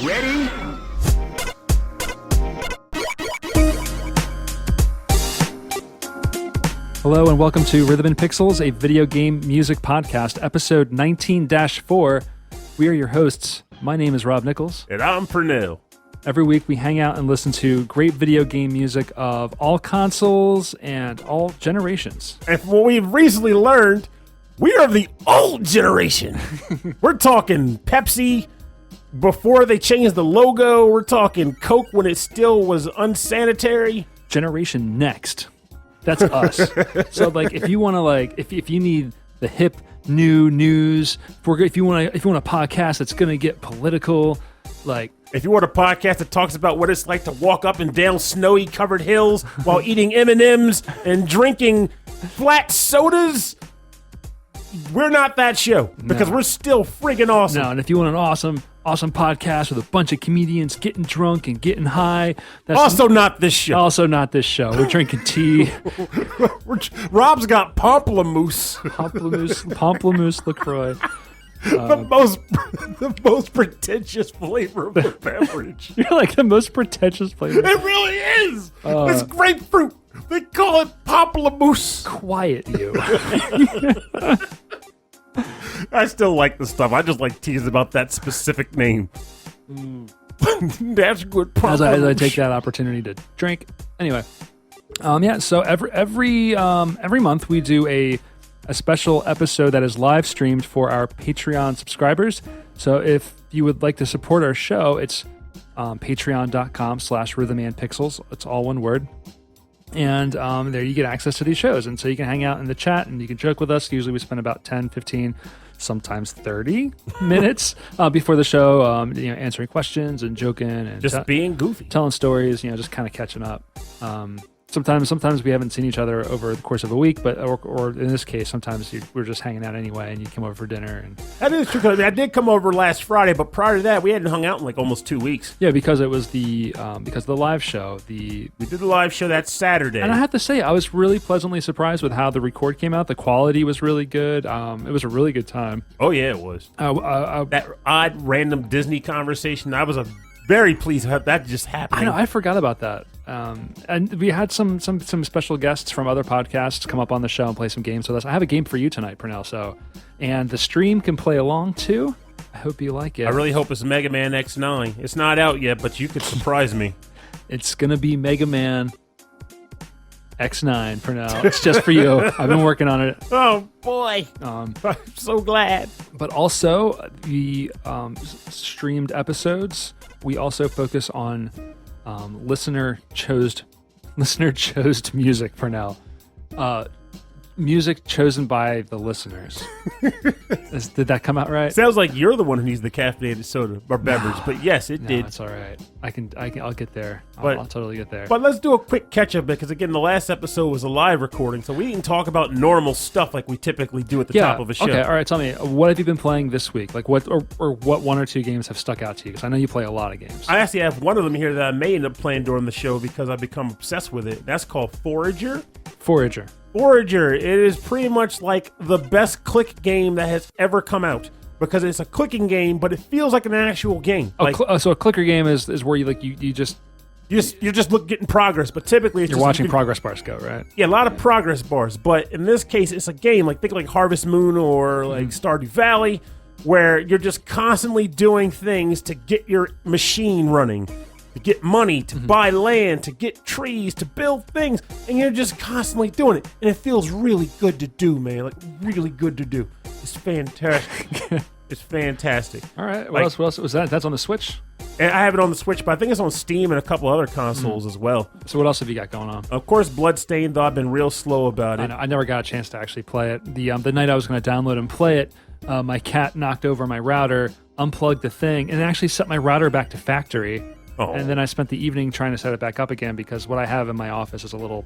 Ready? Hello and welcome to Rhythm and Pixels, a video game music podcast, episode 19-4. We are your hosts. My name is Rob Nichols. And I'm Pernell. Every week we hang out and listen to great video game music of all consoles and all generations. And from what we've recently learned, we are the old generation. We're talking Pepsi before they changed the logo. We're talking Coke when it still was unsanitary. Generation Next. That's us. So, like, if you want to, like, if you need the hip new news, if you want a podcast that's gonna get political, like. If you want a podcast that talks about what it's like to walk up and down snowy covered hills while eating M&Ms and drinking flat sodas, we're not that show because we're still friggin' awesome. No, and if you want an awesome podcast with a bunch of comedians getting drunk and getting high, that's also not this show. Also not this show. We're drinking tea. Rob's got pamplemousse. Pamplemousse LaCroix. The most pretentious flavor of the beverage. You're like the most pretentious flavor. It really is. It's grapefruit. They call it pamplemousse. Quiet you. I still like the stuff. I just like teasing about that specific name. That's good. As I take that opportunity to drink. Anyway, so every month we do a special episode that is live streamed for our Patreon subscribers. So if you would like to support our show, it's patreon.com/rhythmandpixels. It's all one word. And there you get access to these shows. And so you can hang out in the chat and you can joke with us. Usually we spend about 10, 15, sometimes 30 minutes before the show, answering questions and joking and just being goofy, telling stories, just kind of catching up. Sometimes we haven't seen each other over the course of a week, but or in this case, sometimes we're just hanging out anyway, and you come over for dinner. And that is true. I did come over last Friday, but prior to that, we hadn't hung out in like almost 2 weeks. Yeah, because it was the live show. We did the live show that Saturday, and I have to say, I was really pleasantly surprised with how the record came out. The quality was really good. It was a really good time. Oh yeah, it was. That odd random Disney conversation. I was very pleased with that just happened. I know. I forgot about that. And we had some special guests from other podcasts come up on the show and play some games with us. I have a game for you tonight, Pernell. And the stream can play along too. I hope you like it. I really hope it's Mega Man X9. It's not out yet, but you could surprise me. It's gonna be Mega Man X9 for now. It's just for you. I've been working on it. Oh boy, I'm so glad. But also the streamed episodes, we also focus on listener chose music for now. Music chosen by the listeners. Did that come out right? Sounds like you're the one who needs the caffeinated soda or beverage, but yes, it did. It's all right. I'll get there. I'll totally get there. But let's do a quick catch up because again, the last episode was a live recording, so we didn't talk about normal stuff like we typically do at the top of a show. Okay, all right. Tell me, what have you been playing this week? Like what one or two games have stuck out to you? Because I know you play a lot of games. I actually have one of them here that I may end up playing during the show because I've become obsessed with it. That's called Forager. Forager, it is pretty much like the best click game that has ever come out because it's a clicking game, but it feels like an actual game. So a clicker game is where you're just getting progress, but typically it's you're watching progress bars go, right? Yeah, a lot of progress bars, but in this case, it's a game think like Harvest Moon or like Stardew Valley, where you're just constantly doing things to get your machine running. To get money, to buy land, to get trees, to build things, and you're just constantly doing it. And it feels really good to do, man. Like, really good to do. It's fantastic. It's fantastic. All right. What else was that? That's on the Switch? And I have it on the Switch, but I think it's on Steam and a couple other consoles as well. So what else have you got going on? Of course, Bloodstained, though I've been real slow about it. I never got a chance to actually play it. The night I was going to download and play it, my cat knocked over my router, unplugged the thing, and it actually set my router back to factory. Oh. And then I spent the evening trying to set it back up again because what I have in my office is a little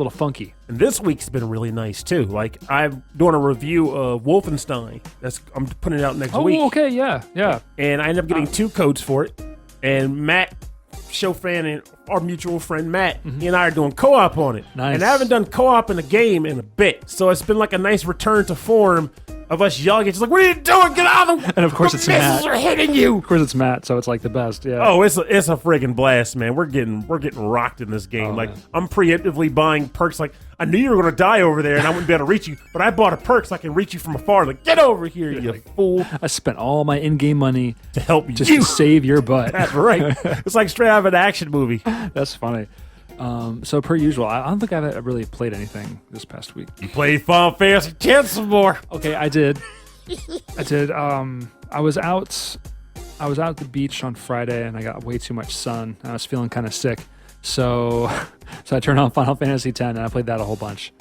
funky. And this week's been really nice too. Like I'm doing a review of Wolfenstein. I'm putting it out next week. Oh, okay, yeah. And I ended up getting 2 codes for it. And Matt, show fan and our mutual friend Matt, he and I are doing co-op on it. Nice. And I haven't done co-op in a game in a bit. So it's been like a nice return to form of us yelling. It's like, what are you doing? Get out of the And of course it's Matt. missiles are hitting you. Of course it's Matt, so it's like the best. Yeah. Oh, it's a friggin' blast, man. We're getting rocked in this game. Like, man. I'm preemptively buying perks. Like, I knew you were gonna die over there, and I wouldn't be able to reach you, but I bought a perk so I can reach you from afar. Like, get over here, you fool! I spent all my in-game money To help just you. to save your butt. That's right. It's like straight out of an action movie. That's funny. So per usual, I don't think I've really played anything this past week. You played Final Fantasy X some more. Okay, I did. I was out at the beach on Friday and I got way too much sun. I was feeling kind of sick. So I turned on Final Fantasy X and I played that a whole bunch.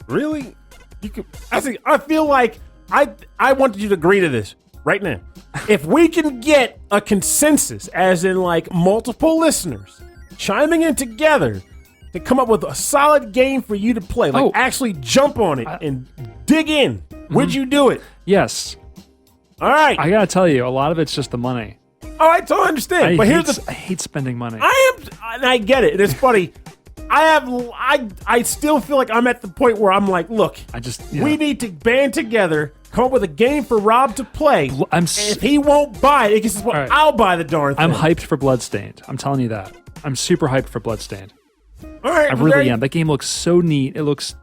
Really? You could. I feel like I wanted you to agree to this right now. If we can get a consensus, as in like multiple listeners chiming in together to come up with a solid game for you to play, like actually jump on it and dig in, would you do it? Yes. All right. I gotta tell you, a lot of it's just the money. Oh, I totally understand. But I hate spending money. I get it. And it's funny. I still feel like I'm at the point where I'm like, look, we need to band together, come up with a game for Rob to play. And if he won't buy it, it's right. I'll buy the darn thing. I'm hyped for Bloodstained. I'm telling you that. I'm super hyped for Bloodstained. All right, I really am. That game looks so neat. It looks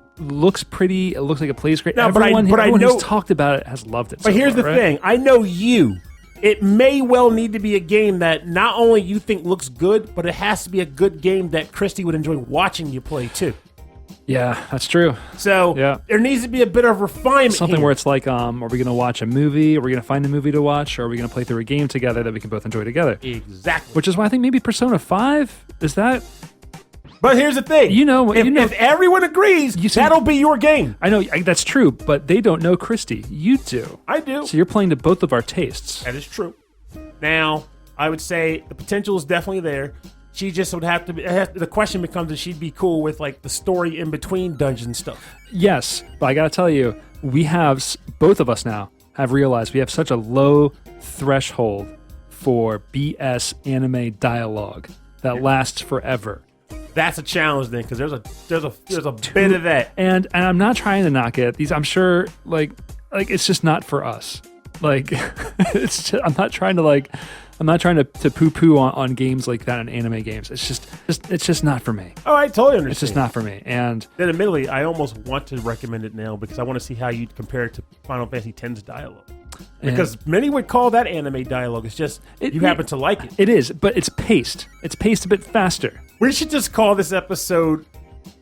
pretty. It looks like it plays great. No, everyone I know, who's talked about it has loved it. But here's the thing. I know you. It may well need to be a game that not only you think looks good, but it has to be a good game that Christy would enjoy watching you play too. Yeah, that's true. So there needs to be a bit of refinement. Something here. where it's like, are we going to watch a movie? Are we going to find a movie to watch? Or are we going to play through a game together that we can both enjoy together? Exactly. Which is why I think maybe Persona 5 is that. But here's the thing. If everyone agrees, that'll be your game. I know that's true, but they don't know Christy. You do. I do. So you're playing to both of our tastes. That is true. Now, I would say the potential is definitely there. She just would have to be, the question becomes if she'd be cool with like the story in between dungeon stuff. Yes, but I gotta tell you, both of us now have realized we have such a low threshold for BS anime dialogue that lasts forever. That's a challenge then, because there's a bit of that. And I'm not trying to knock it. I'm sure like it's just not for us. Like I'm not trying to poo-poo on games like that in anime games. It's just not for me. Oh, I totally understand. It's just not for me. And then admittedly, I almost want to recommend it now because I want to see how you'd compare it to Final Fantasy X's dialogue. Because many would call that anime dialogue. It's just you happen to like it. It is, but it's paced. It's paced a bit faster. We should just call this episode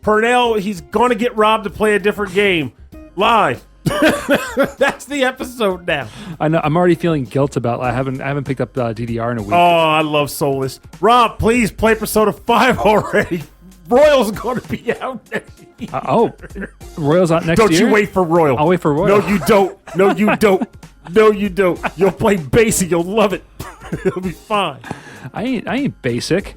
Purnell, he's going to get Rob to play a different game live. That's the episode now. I know. I'm already feeling guilt about. I haven't picked up DDR in a week. Oh, I love Soulless. Rob, please play Persona 5 already. Royal's going to be out next year. Royal's out next year. Don't you wait for Royal. I'll wait for Royal. No, you don't. No, you don't. No, you don't. You'll play basic. You'll love it. It'll be fine. I ain't basic.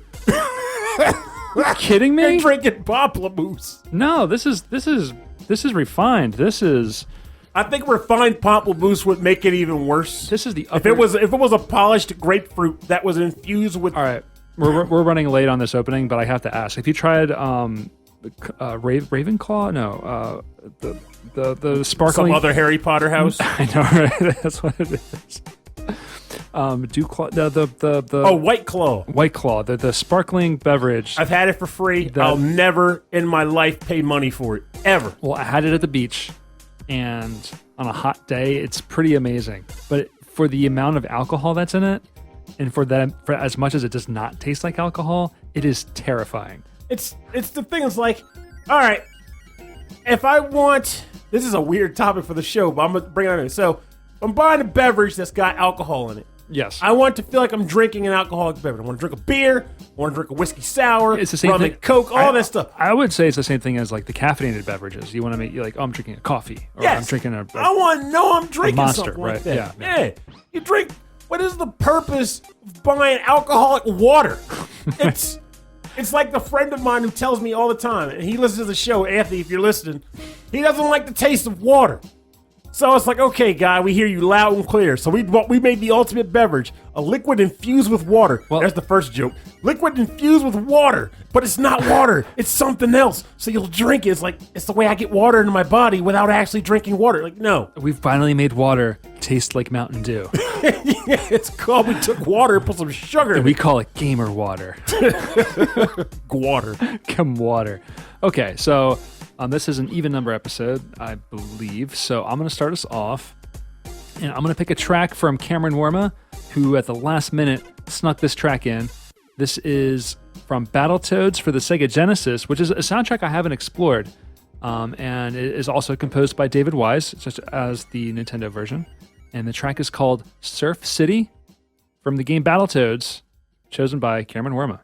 You kidding me? You're drinking pamplemousse. No, this is refined. This is. I think refined pamplemousse would make it even worse. This is the. If it was a polished grapefruit that was infused with. All right, we're running late on this opening, but I have to ask: have you tried Ravenclaw? No, the sparkling. Some other Harry Potter house. I know, right? That's what it is. White Claw. White Claw, the sparkling beverage. I've had it for free. I'll never in my life pay money for it ever. Well, I had it at the beach, and on a hot day, it's pretty amazing. But for the amount of alcohol that's in it, and for as much as it does not taste like alcohol, it is terrifying. It's the thing. It's like, all right, if I want, this is a weird topic for the show, but I'm gonna bring it on. So I'm buying a beverage that's got alcohol in it. Yes. I want to feel like I'm drinking an alcoholic beverage. I want to drink a beer. I want to drink a whiskey sour. It's the same rum thing. And Coke, all that stuff. I would say it's the same thing as like the caffeinated beverages. You want to make you like, I'm drinking a coffee, or I'm drinking a I want to know I'm drinking Monster, something right? like that. Yeah. You drink. What is the purpose of buying alcoholic water? It's like the friend of mine who tells me all the time, and he listens to the show. Anthony, if you're listening, he doesn't like the taste of water. So it's like, okay, guy, we hear you loud and clear. So we made the ultimate beverage, a liquid infused with water. Well, there's the first joke. Liquid infused with water, but it's not water. It's something else. So you'll drink it. It's like, it's the way I get water into my body without actually drinking water. Like, no. We've finally made water taste like Mountain Dew. Yeah, it's called, we took water and put some sugar in it. We call it gamer water. Gwater. Come water. Okay, so this is an even number episode, I believe. So I'm going to start us off, and I'm going to pick a track from Cameron Worma, who at the last minute snuck this track in. This is from Battletoads for the Sega Genesis, which is a soundtrack I haven't explored, and it is also composed by David Wise, such as the Nintendo version. And the track is called Surf City from the game Battletoads, chosen by Cameron Worma.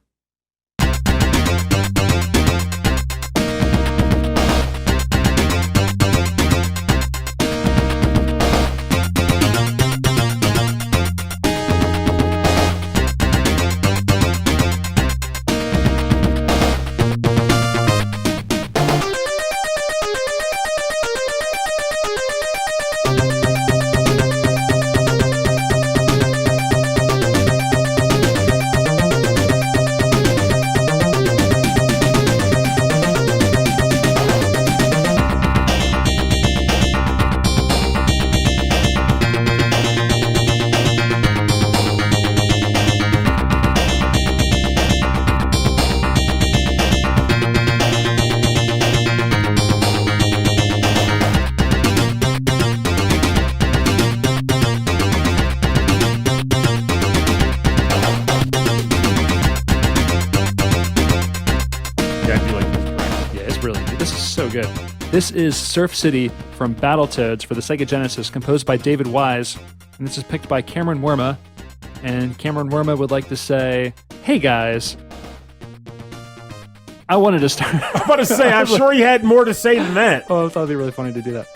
Good. This is Surf City from Battletoads for the Sega Genesis, composed by David Wise, and this is picked by Cameron Worma. And Cameron Worma would like to say, "Hey guys, I wanted to start." I'm about to say, I'm sure he had more to say than that. Oh, I thought it'd be really funny to do that.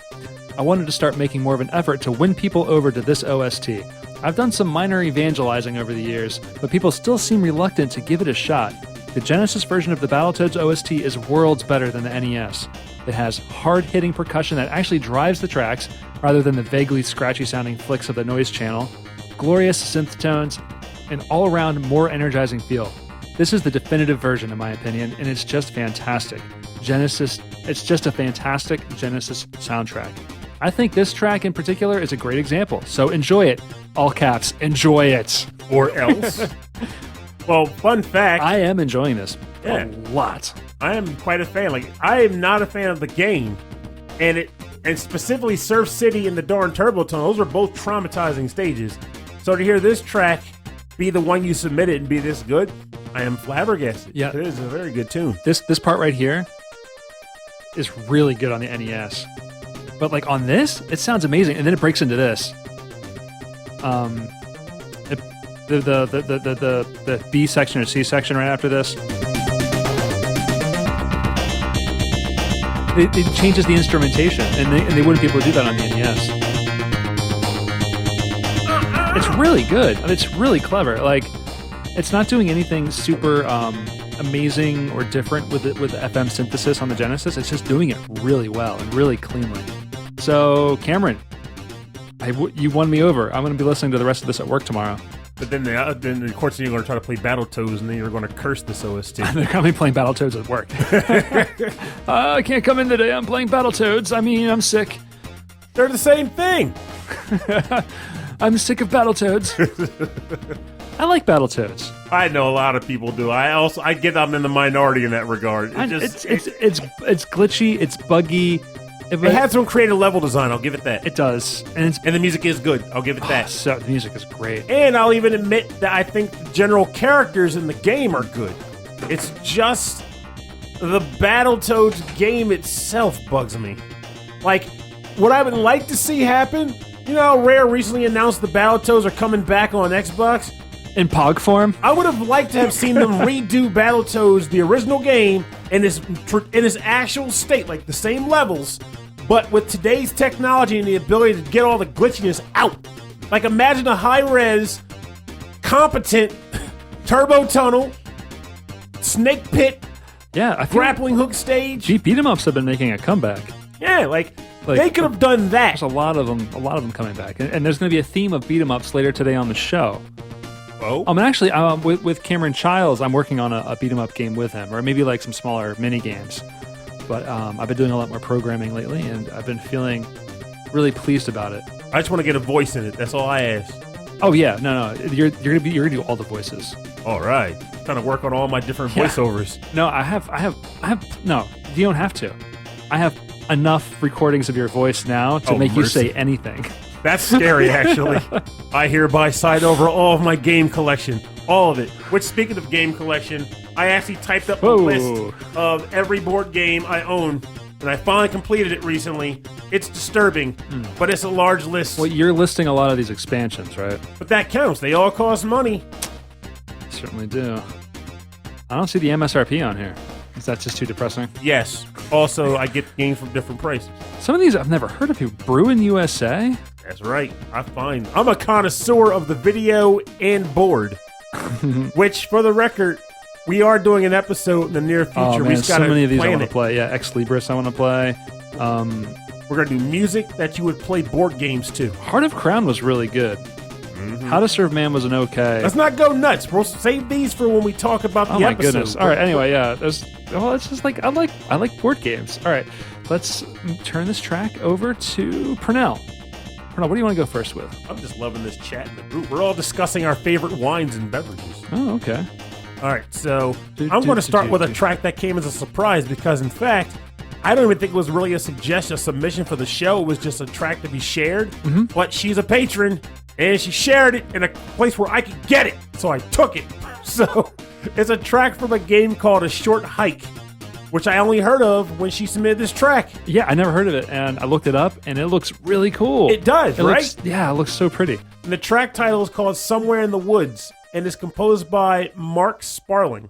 I wanted to start making more of an effort to win people over to this OST. I've done some minor evangelizing over the years, but people still seem reluctant to give it a shot. The Genesis version of the Battletoads OST is worlds better than the NES. It has hard-hitting percussion that actually drives the tracks, rather than the vaguely scratchy-sounding flicks of the noise channel, glorious synth tones, and all-around more energizing feel. This is the definitive version, in my opinion, and it's just fantastic. It's just a fantastic Genesis soundtrack. I think this track in particular is a great example, so enjoy it. All caps, enjoy it. Or else. Well, fun fact. I am enjoying this a lot. I am quite a fan. Like, I am not a fan of the game, and specifically Surf City and the darn Turbo Tunnel. Those are both traumatizing stages. So to hear this track be the one you submitted and be this good, I am flabbergasted. Yeah, it is a very good tune. This part right here is really good on the NES, but like on this, it sounds amazing, and then it breaks into this. The B section or C section right after this. It changes the instrumentation, and they wouldn't be able to do that on the NES. It's really good. It's really clever. Like, it's not doing anything super amazing or different with FM synthesis on the Genesis. It's just doing it really well and really cleanly. So, Cameron, you won me over. I'm going to be listening to the rest of this at work tomorrow. But then, of course, you're going to try to play Battletoads, and then you're going to curse this OST. They're going to be playing Battletoads at work. I can't come in today. I'm playing Battletoads. I mean, I'm sick. They're the same thing. I'm sick of Battletoads. I like Battletoads. I know a lot of people do. I get I'm in the minority in that regard. It's glitchy. It's buggy. It had some creative level design, I'll give it that. It does. And the music is good, I'll give it that. So the music is great. And I'll even admit that I think the general characters in the game are good. It's just the Battletoads game itself bugs me. Like, what I would like to see happen, you know how Rare recently announced the Battletoads are coming back on Xbox? In POG form? I would have liked to have seen them redo Battletoads, the original game, in its actual state, like the same levels, but with today's technology and the ability to get all the glitchiness out. Like, imagine a high-res, competent Turbo Tunnel, Snake Pit, yeah, grappling hook stage. Beat 'em ups have been making a comeback. Yeah, like, Like, they could have done that. There's a lot of them coming back, and there's going to be a theme of beat 'em ups later today on the show. Oh, Actually, with Cameron Childs, I'm working on a beat 'em up game with him, or maybe like some smaller mini games. But I've been doing a lot more programming lately, and I've been feeling really pleased about it. I just want to get a voice in it. That's all I ask. Oh yeah, no, you're gonna do all the voices. All right, trying to work on all my different voiceovers. No, I have. No, you don't have to. I have enough recordings of your voice now to make you say anything. That's scary, actually. I hereby sign over all of my game collection, all of it. Which, speaking of game collection, I actually typed up a list of every board game I own, and I finally completed it recently. It's disturbing, but it's a large list. Well, you're listing a lot of these expansions, right? But that counts. They all cost money. Certainly do. I don't see the MSRP on here. Is that just too depressing? Yes. Also, I get games from different prices. Some of these I've never heard of. Brew in USA? That's right. I'm a connoisseur of the video and board. Which, for the record, we are doing an episode in the near future. Oh, man, We've got so many of these I want to it. play. Yeah, Ex Libris I want to play. We're going to do music that you would play board games to. Heart of Crown was really good. How to Serve Man was an okay. Let's not go nuts. We'll save these for when we talk about the episode. Oh my goodness. All right, anyway, yeah. It's just like I like board games. All right, let's turn this track over to Pernell. Pernell, what do you want to go first with? I'm just loving this chat in the group. We're all discussing our favorite wines and beverages. Oh, okay. All right, so I'm going to start with a track that came as a surprise because, in fact, I don't even think it was really a submission for the show. It was just a track to be shared. But she's a patron, and she shared it in a place where I could get it, so I took it. So it's a track from a game called A Short Hike, which I only heard of when she submitted this track. Yeah, I never heard of it, and I looked it up, and it looks really cool. It does, right? It looks so pretty. And the track title is called Somewhere in the Woods, and is composed by Mark Sparling.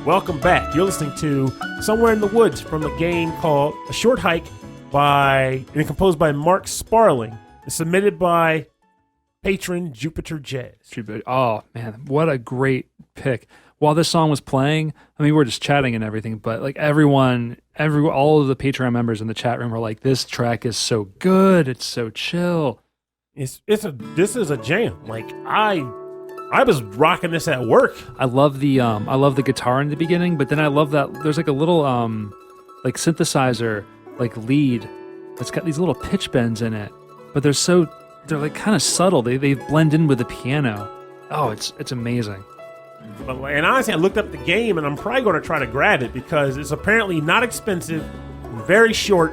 welcome back. You're listening to Somewhere in the Woods from a game called A Short Hike and composed by Mark Sparling. It's submitted by patron Jupiter Jazz. Oh, man, what a great pick. While this song was playing, I mean, we were just chatting and everything, but like all of the Patreon members in the chat room were like, this track is so good. It's so chill. This is a jam. Like I was rocking this at work. I love the guitar in the beginning, but then I love that there's like a little like synthesizer like lead that's got these little pitch bends in it, but they're like kind of subtle. They blend in with the piano. Oh, it's amazing. And honestly, I looked up the game, and I'm probably going to try to grab it because it's apparently not expensive, very short,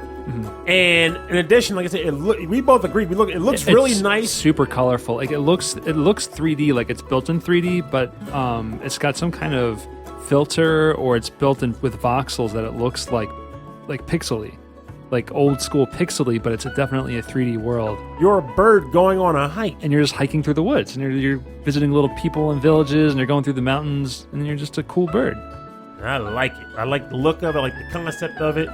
and in addition, like I said, we both agree. It looks really nice, super colorful. Like it looks 3D, like it's built in 3D, but it's got some kind of filter, or it's built in with voxels that it looks like pixely. Like old school pixely, but it's definitely a 3D world. You're a bird going on a hike. And you're just hiking through the woods, and you're visiting little people and villages, and you're going through the mountains, and you're just a cool bird. I like it. I like the look of it, I like the concept of it.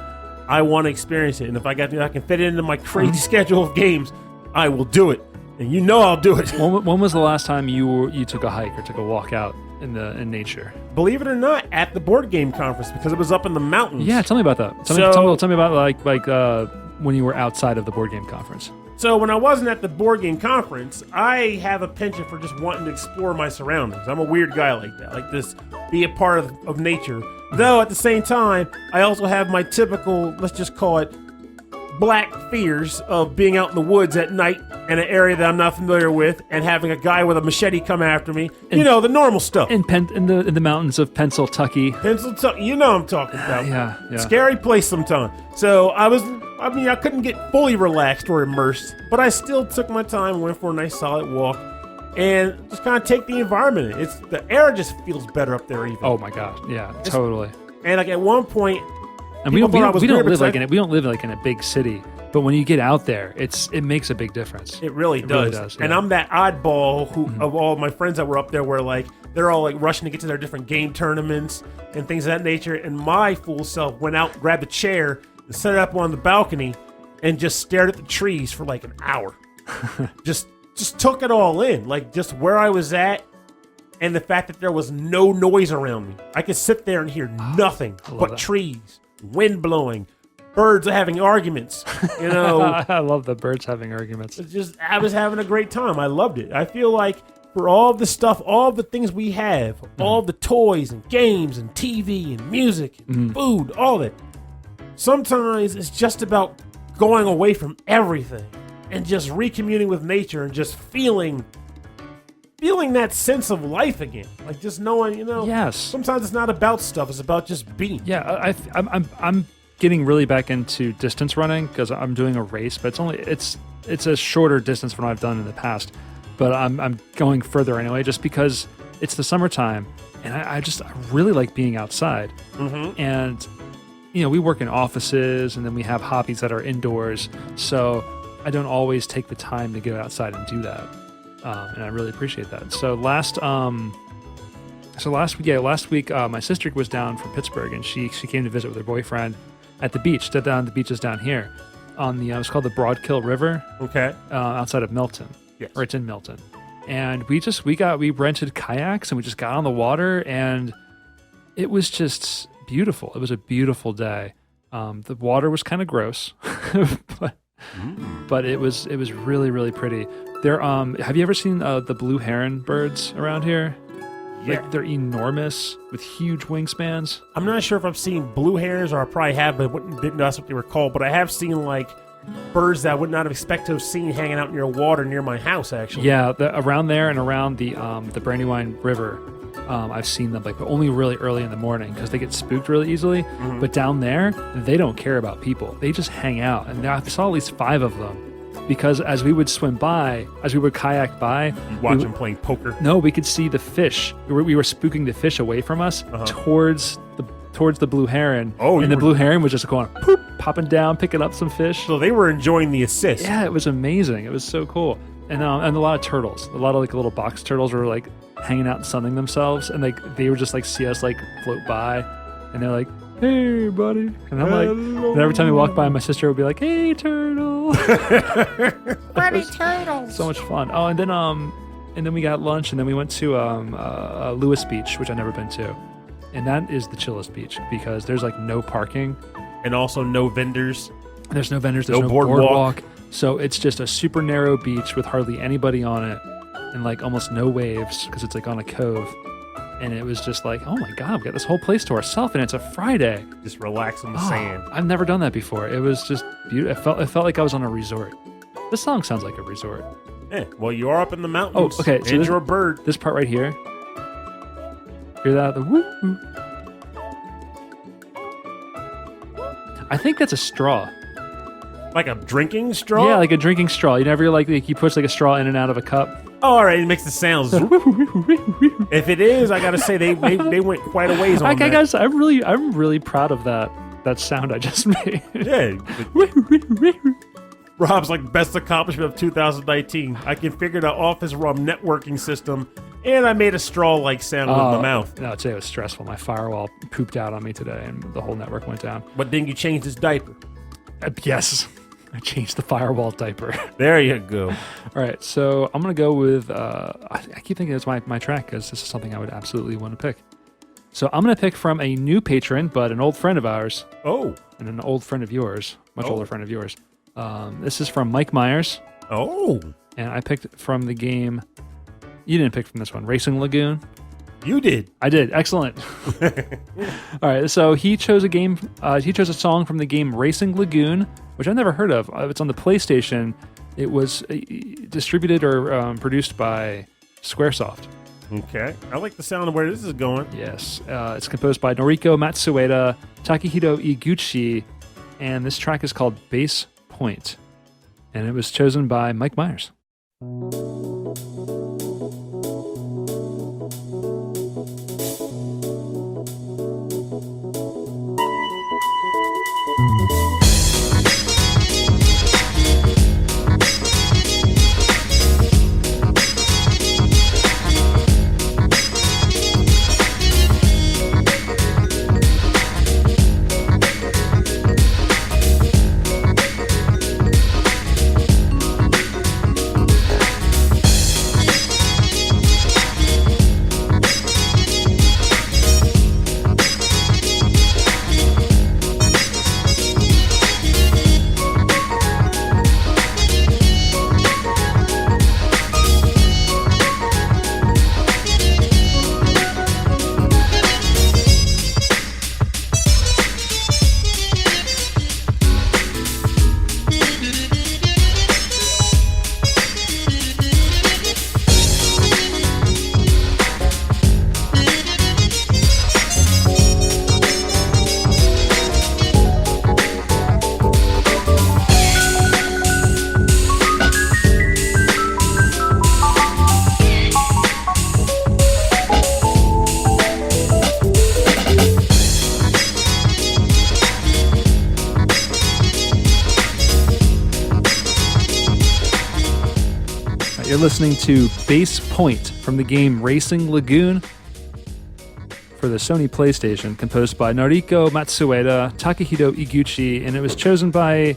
I want to experience it. And if I can fit it into my crazy schedule of games, I will do it. And you know I'll do it. When was the last time you took a hike or took a walk out in nature? Believe it or not, at the board game conference, because it was up in the mountains. Yeah, tell me about that. Tell me about like when you were outside of the board game conference. So when I wasn't at the board game conference, I have a penchant for just wanting to explore my surroundings. I'm a weird guy like that, like this, be a part of nature. Though at the same time, I also have my typical, let's just call it, black fears of being out in the woods at night in an area that I'm not familiar with and having a guy with a machete come after me. The normal stuff. In the mountains of Pennsylvania. You know what I'm talking about. Yeah. Scary place sometimes. So I couldn't get fully relaxed or immersed, but I still took my time, went for a nice solid walk, and just kind of take the environment in. The air just feels better up there even. Oh my gosh, yeah, totally. And like at one point, and we don't live like in a big city, but when you get out there, it makes a big difference. It really does. Yeah. And I'm that oddball of all my friends that were up there, where like they're all like rushing to get to their different game tournaments and things of that nature. And my fool self went out, grabbed a chair, and set it up on the balcony, and just stared at the trees for like an hour. just took it all in, like just where I was at. And the fact that there was no noise around me. I could sit there and hear nothing but trees, wind blowing, birds having arguments. I love the birds having arguments. I was having a great time. I loved it. I feel like for all the stuff, all the things we have, all the toys and games and TV and music and food, all that, sometimes it's just about going away from everything and just recommuning with nature and just feeling that sense of life again, like just knowing, Yes. Sometimes it's not about stuff; it's about just being. Yeah, I'm getting really back into distance running because I'm doing a race, but it's a shorter distance from what I've done in the past. But I'm going further anyway, just because it's the summertime, and I really like being outside. Mm-hmm. And we work in offices, and then we have hobbies that are indoors, so I don't always take the time to get outside and do that. And I really appreciate that. So last week, my sister was down from Pittsburgh, and she came to visit with her boyfriend at the beach. Down the beaches down here, on it's called the Broadkill River. Okay. Outside of Milton. Yes. Or it's in Milton, and we rented kayaks, and we just got on the water, and it was just beautiful. It was a beautiful day. The water was kind of gross, but it was really, really pretty. Have you ever seen the blue heron birds around here? Yeah. Like, they're enormous with huge wingspans. I'm not sure if I've seen blue herons, or I probably have, but didn't know that's what they were called. But I have seen like birds that I would not have expected to have seen hanging out near water near my house, actually. Yeah, around there and around the Brandywine River, I've seen them, like, but only really early in the morning because they get spooked really easily. Mm-hmm. But down there, they don't care about people. They just hang out. And I saw at least 5 of them. Because as we would kayak by, you'd watch them playing poker. No, we could see the fish. We were spooking the fish away from us towards the blue heron. Oh, and the blue heron was just going poop, popping down, picking up some fish. So they were enjoying the assist. Yeah, it was amazing. It was so cool. And a lot of turtles. A lot of like little box turtles were like hanging out and sunning themselves, and like they would just like see us like float by, and they're like, "Hey, buddy," and I'm like, and every time we walk by, my sister would be like, "Hey, turtle." Buddy turtles. So much fun. Oh, and then we got lunch, and then we went to Lewis Beach, which I've never been to, and that is the chillest beach because there's like no parking, and also no vendors. There's no vendors. There's no boardwalk. So it's just a super narrow beach with hardly anybody on it, and like almost no waves because it's like on a cove. And it was just like, oh my God, we've got this whole place to ourselves, and it's a Friday. Just relax on the sand. I've never done that before. It was just beautiful. It felt like I was on a resort. This song sounds like a resort. Yeah, well, you are up in the mountains. Oh, okay. So and you're a bird. This part right here. Hear that? The whoop, whoop. I think that's a straw. Like a drinking straw? Yeah, like a drinking straw. You never like you push like a straw in and out of a cup. Oh, all right, it makes the sounds. If it is, I gotta say they went quite a ways on that. Guys, I'm really proud of that sound I just made. Yeah. Rob's like best accomplishment of 2019. I configured an Office ROM networking system, and I made a straw-like sound with my mouth. No, today was stressful. My firewall pooped out on me today, and the whole network went down. But then you changed his diaper. Yes. I changed the firewall diaper. There you go. All right, so I'm going to go with, I keep thinking it's my track because this is something I would absolutely want to pick. So I'm going to pick from a new patron, but an old friend of ours. Oh. And an old friend of yours, much older friend of yours. This is from Mike Myers. Oh. And I picked from the game, you didn't pick from this one, Racing Lagoon. You did. I did. Excellent. All right. So he chose a song from the game Racing Lagoon, which I've never heard of. It's on the PlayStation. It was distributed or produced by Squaresoft. Okay. I like the sound of where this is going. Yes. It's composed by Noriko Matsueda, Takahito Eguichi, and this track is called Base Point. And it was chosen by Mike Myers. You're listening to Base Point from the game Racing Lagoon for the Sony PlayStation, composed by Noriko Matsueda, Takahito Eguichi, and it was chosen by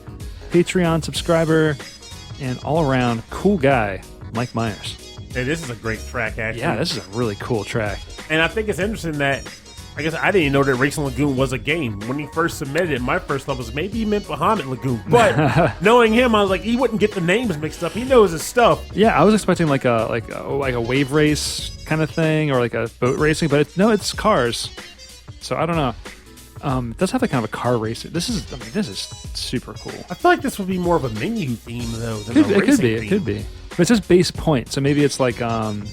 Patreon subscriber and all-around cool guy, Mike Myers. Hey, this is a great track, actually. Yeah, this is a really cool track. And I think it's interesting that, I guess I didn't even know that Racing Lagoon was a game. When he first submitted it, my first thought was maybe he meant Bahamut Lagoon. But knowing him, I was like, he wouldn't get the names mixed up. He knows his stuff. Yeah, I was expecting like a wave race kind of thing or like a boat racing, but it's cars. So I don't know. It does have like kind of a car racing. This is super cool. I feel like this would be more of a menu theme though than It could be. But it says base point, so maybe it's like racing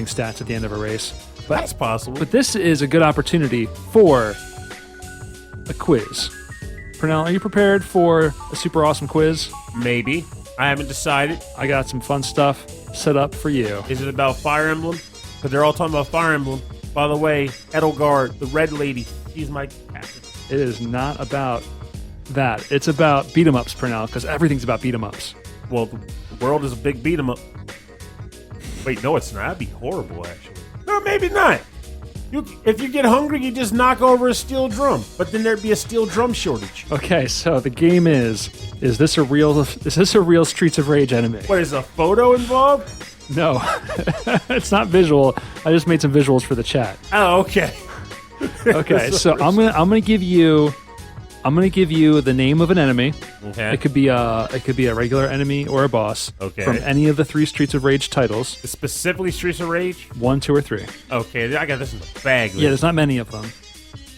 stats at the end of a race. But, that's possible. But this is a good opportunity for a quiz. Pernell, are you prepared for a super awesome quiz? Maybe. I haven't decided. I got some fun stuff set up for you. Is it about Fire Emblem? Because they're all talking about Fire Emblem. By the way, Edelgard, the red lady, she's my captain. It is not about that. It's about beat 'em ups, Pernell, because everything's about beat 'em ups. Well, the world is a big beat 'em up. Wait, no, it's not. That'd be horrible, actually. No, maybe not. If you get hungry, you just knock over a steel drum. But then there'd be a steel drum shortage. Okay, so the game is this a real Streets of Rage enemy? What, is a photo involved? No, it's not visual. I just made some visuals for the chat. Oh, okay. Okay, so I'm gonna give you the name of an enemy. Okay. It could be a regular enemy or a boss. Okay. From any of the 3 Streets of Rage titles. Specifically Streets of Rage? 1, 2, or 3. Okay, I got this in the bag. Yeah, there's not many of them.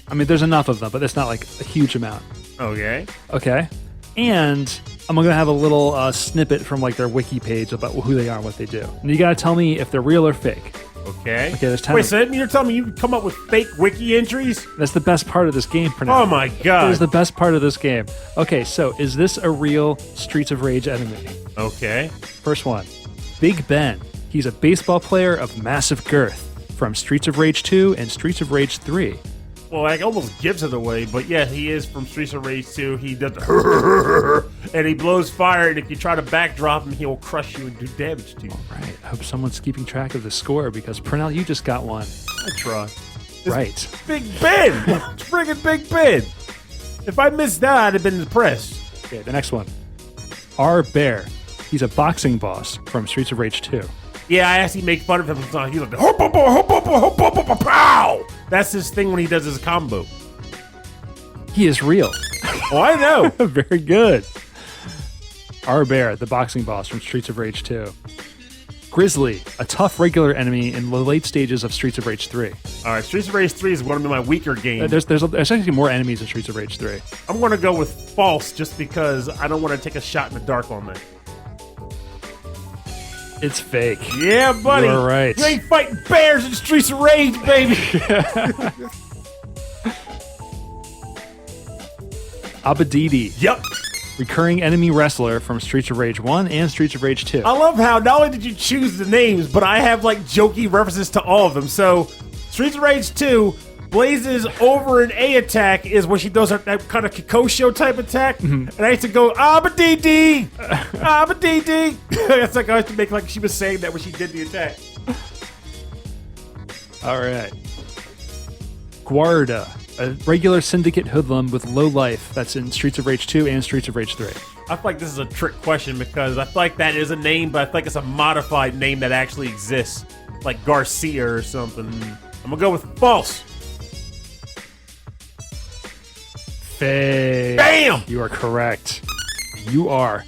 I mean, there's enough of them, but it's not like a huge amount. Okay. Okay. And I'm gonna have a little snippet from like their wiki page about who they are and what they do. And you gotta tell me if they're real or fake. Okay. Okay, there's 10. Wait, so you're telling me you can come up with fake wiki entries? That's the best part of this game, Pernell. Oh my god. That is the best part of this game. Okay, so is this a real Streets of Rage enemy? Okay. First one, Big Ben. He's a baseball player of massive girth from Streets of Rage 2 and Streets of Rage 3. Well, I almost gives it away, but yeah, he is from Streets of Rage 2. He does and he blows fire, and if you try to backdrop him, he will crush you and do damage to you. All right, I hope someone's keeping track of the score because Pernell, you just got one. I try. Right. Big Ben! It's friggin' Big Ben! If I missed that, I'd have been depressed. Okay, the next one. R. Bear. He's a boxing boss from Streets of Rage 2. Yeah, I actually make fun of him sometimes. He's like, hop, hop, hop, hop, hop, hop, hop, pow! That's his thing when he does his combo. He is real. Oh, I know. Very good. R. Bear, the boxing boss from Streets of Rage 2. Grizzly, a tough regular enemy in the late stages of Streets of Rage 3. All right, Streets of Rage 3 is one of my weaker games. There's actually more enemies in Streets of Rage 3. I'm going to go with false just because I don't want to take a shot in the dark on that. It's fake. Yeah, buddy. You're right. You ain't fighting bears in Streets of Rage, baby. Abadidi. Yep. Recurring enemy wrestler from Streets of Rage 1 and Streets of Rage 2. I love how not only did you choose the names, but I have like jokey references to all of them. So, Streets of Rage 2, Blaze's over an A attack is when she does that kind of Kikosho type attack. And I used to go, Abadidi! Abadidi! That's like I used to make like she was saying that when she did the attack. All right. Guarda, a regular syndicate hoodlum with low life that's in Streets of Rage 2 and Streets of Rage 3. I feel like this is a trick question because I feel like that is a name, but I feel like it's a modified name that actually exists. Like Garcia or something. I'm going to go with false. Fake. Bam! You are correct. You are.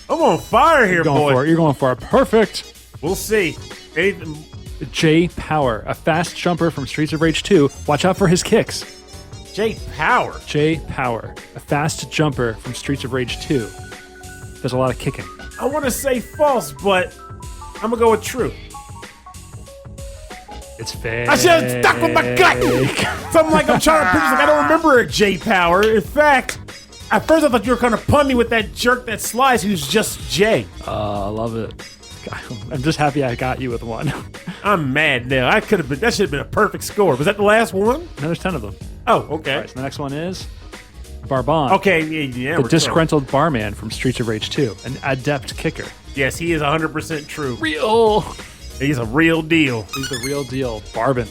I'm on fire here, boy. You're going for it. Perfect. We'll see. Anything. J Power, a fast jumper from Streets of Rage 2. Watch out for his kicks. J Power. J Power, a fast jumper from Streets of Rage 2. Does a lot of kicking. I want to say false, but I'm going to go with true. It's fake. I should have stuck with my gut. Something like I'm trying to picture, like I don't remember a J Power. In fact, at first I thought you were kind of punning me with that jerk that slides who's just J. I love it. I'm just happy I got you with one. I'm mad now. That should have been a perfect score. Was that the last one? No, there's 10 of them. Oh, okay. All right, so the next one is Barbon. Okay, yeah. The disgruntled barman from Streets of Rage 2, an adept kicker. Yes, he is 100% true. Real. He's a real deal. He's the real deal. Barbon.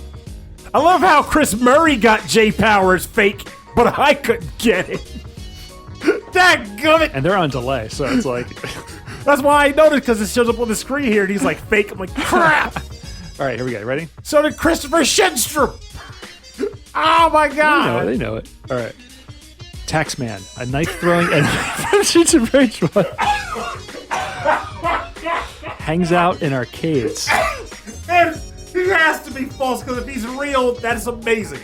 I love how Chris Murray got J Powers fake, but I couldn't get it. Dadgummit. And they're on delay, so it's like... That's why I noticed, because it shows up on the screen here, and he's like fake. I'm like, crap. All right, here we go. Ready? So did Christopher Shenstrom. Oh, my God. They know it. All right. Taxman, a knife-throwing enemy from Streets of Rage 1. Hangs out in arcades. And he has to be false, because if he's real, that's amazing.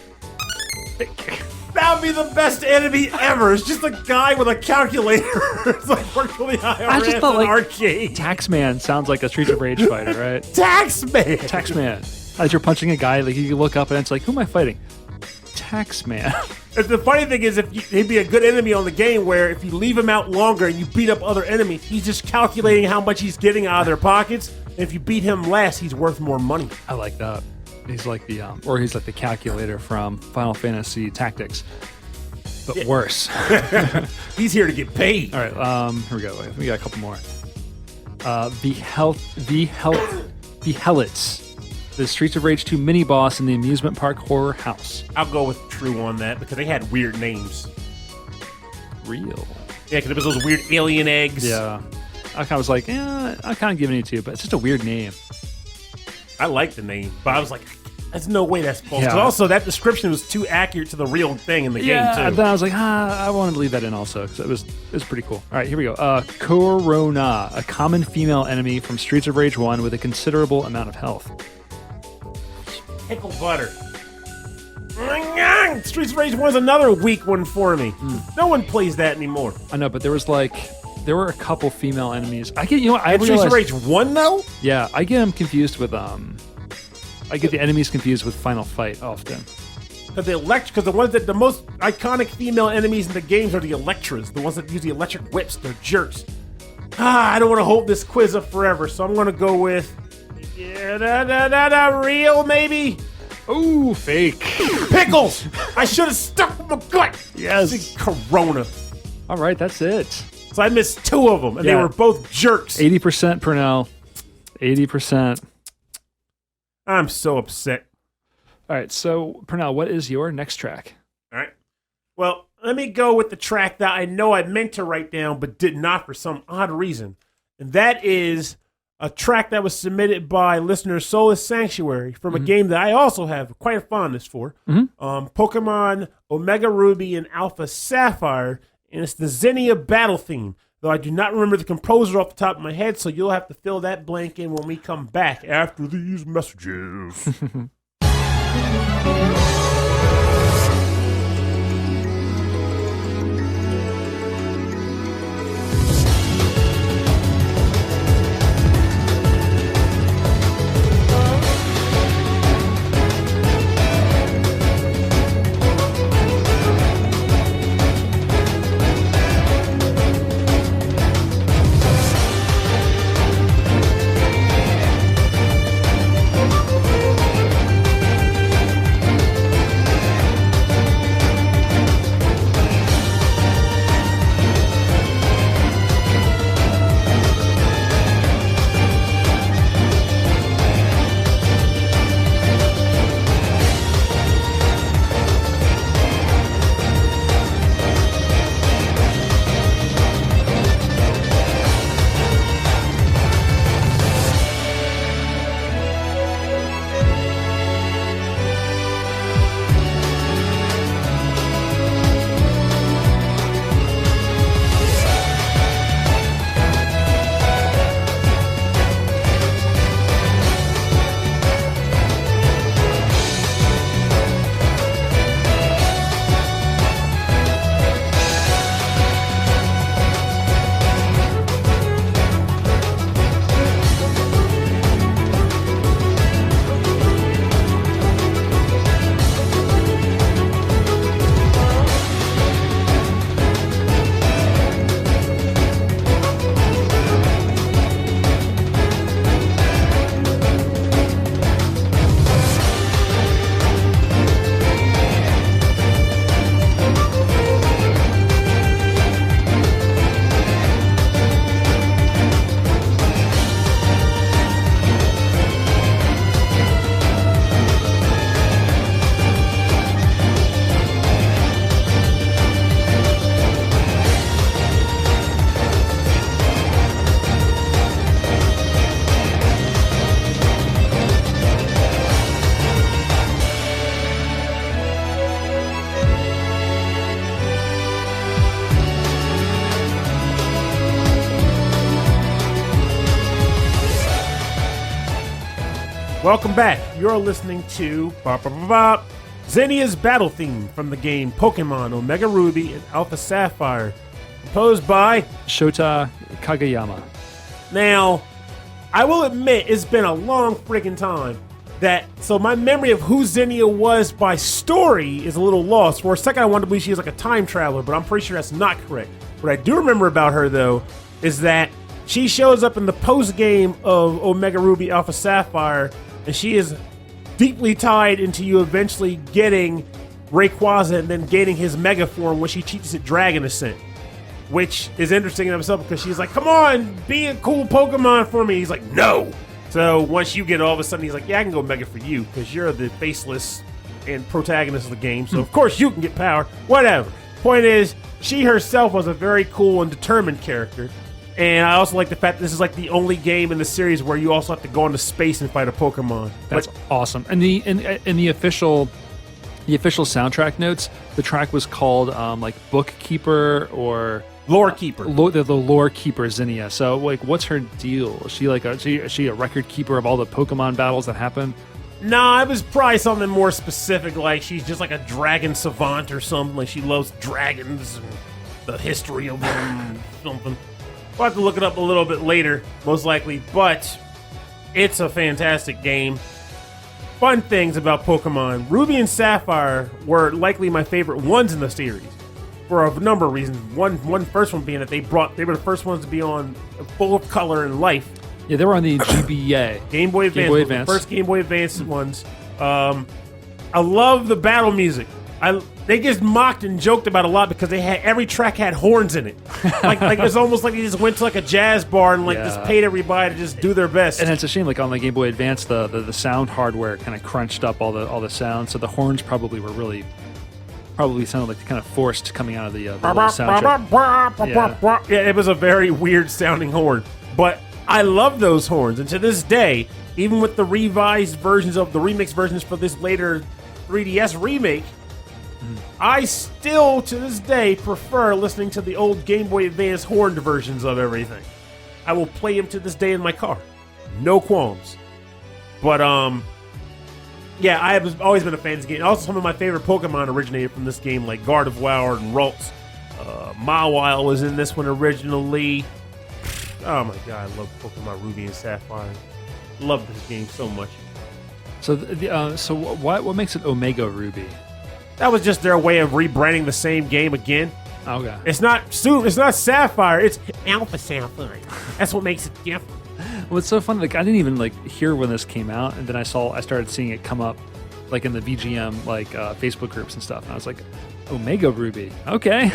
That would be the best enemy ever. It's just a guy with a calculator. It's like working for the IRS I just thought, in an like, arcade. Taxman sounds like a Streets of Rage fighter, right? Taxman. Taxman. As you're punching a guy, like you look up and it's like, who am I fighting? Taxman. And the funny thing is, he'd be a good enemy on the game where if you leave him out longer and you beat up other enemies, he's just calculating how much he's getting out of their pockets. And if you beat him less, he's worth more money. I like that. He's like the calculator from Final Fantasy Tactics. but worse. He's here to get paid. All right, here we go. We got a couple more. The Helits. The Streets of Rage 2 mini boss in the amusement park horror house. I'll go with true on that because they had weird names. Real. Yeah, because it was those weird alien eggs. Yeah. I kind of was like, I'm kind of giving it to you, but it's just a weird name. I like the name, but I was like, there's no way that's false. 'Cause Yeah. also, that description was too accurate to the real thing in the game, too. Then I was like, I wanted to leave that in also because it was pretty cool. All right, here we go. Corona, a common female enemy from Streets of Rage 1 with a considerable amount of health. Pickle butter. Streets of Rage 1 is another weak one for me. No one plays that anymore. I know, but there were a couple female enemies. I Streets of Rage 1, though? Yeah, I get them confused with I get the enemies confused with Final Fight often. Because the most iconic female enemies in the games are the Electras, the ones that use the electric whips. They're jerks. I don't want to hold this quiz up forever, so I'm going to go with real, maybe. Ooh, fake. Pickles. I should have stuck with my gut. Yes. Corona. All right, that's it. So I missed 2 of them, and they were both jerks. 80% Purnell. 80%. I'm so upset. All right, so Purnell, what is your next track? All right. Well, let me go with the track that I know I meant to write down, but did not for some odd reason. And that is a track that was submitted by listener Soulless Sanctuary from a game that I also have quite a fondness for. Pokemon Omega Ruby and Alpha Sapphire, and it's the Zinnia battle theme. Though I do not remember the composer off the top of my head, so you'll have to fill that blank in when we come back after these messages. Welcome back. You're listening to Zinnia's battle theme from the game Pokemon Omega Ruby and Alpha Sapphire, composed by Shota Kageyama. Now, I will admit it's been a long friggin' time so my memory of who Zinnia was by story is a little lost. For a second I wanted to believe she was like a time traveler, but I'm pretty sure that's not correct. What I do remember about her though is that she shows up in the post game of Omega Ruby Alpha Sapphire, and she is deeply tied into you eventually getting Rayquaza and then gaining his Mega form when she teaches it Dragon Ascent. Which is interesting in itself because she's like, come on, be a cool Pokemon for me. He's like, no. So once you get it, all of a sudden, he's like, yeah, I can go Mega for you because you're the faceless and protagonist of the game. So, of course, you can get power. Whatever. Point is, she herself was a very cool and determined character. And I also like the fact that this is like the only game in the series where you also have to go into space and fight a Pokemon. That's awesome. And the official soundtrack notes, the track was called like Bookkeeper or Lore Keeper. The Lore Keeper Zinnia. So like, what's her deal? Is she like is she a record keeper of all the Pokemon battles that happen? Nah, it was probably something more specific, like she's just like a dragon savant or something. Like she loves dragons and the history of them, something. We'll have to look it up a little bit later, most likely, but it's a fantastic game. Fun things about Pokemon. Ruby and Sapphire were likely my favorite ones in the series for a number of reasons. First one being that they were the first ones to be on full of color and life. Yeah, they were on the GBA. Game Boy Advance. The first Game Boy Advance ones. I love the battle music. They just mocked and joked about it a lot because every track had horns in it. like it's almost like they just went to like a jazz bar and just paid everybody to just do their best. And it's a shame, like on the Game Boy Advance, the sound hardware kind of crunched up all the sounds, so the horns probably sounded like kind of forced coming out of the soundtrack. Yeah, it was a very weird sounding horn, but I love those horns, and to this day, even with the revised versions of the remix versions for this later 3DS remake, I still, to this day, prefer listening to the old Game Boy Advance horned versions of everything. I will play them to this day in my car. No qualms. But, yeah, I have always been a fan of this game. Also, some of my favorite Pokemon originated from this game, like Gardevoir and Ralts. Mawile was in this one originally. Oh my god, I love Pokemon Ruby and Sapphire. Love this game so much. So, what makes it Omega Ruby? That was just their way of rebranding the same game again. Okay. It's not Sapphire. It's Alpha Sapphire. That's what makes it different. Well, it's so funny. Like I didn't even hear when this came out, and then I started seeing it come up, like in the VGM Facebook groups and stuff. And I was like, Omega Ruby. Okay.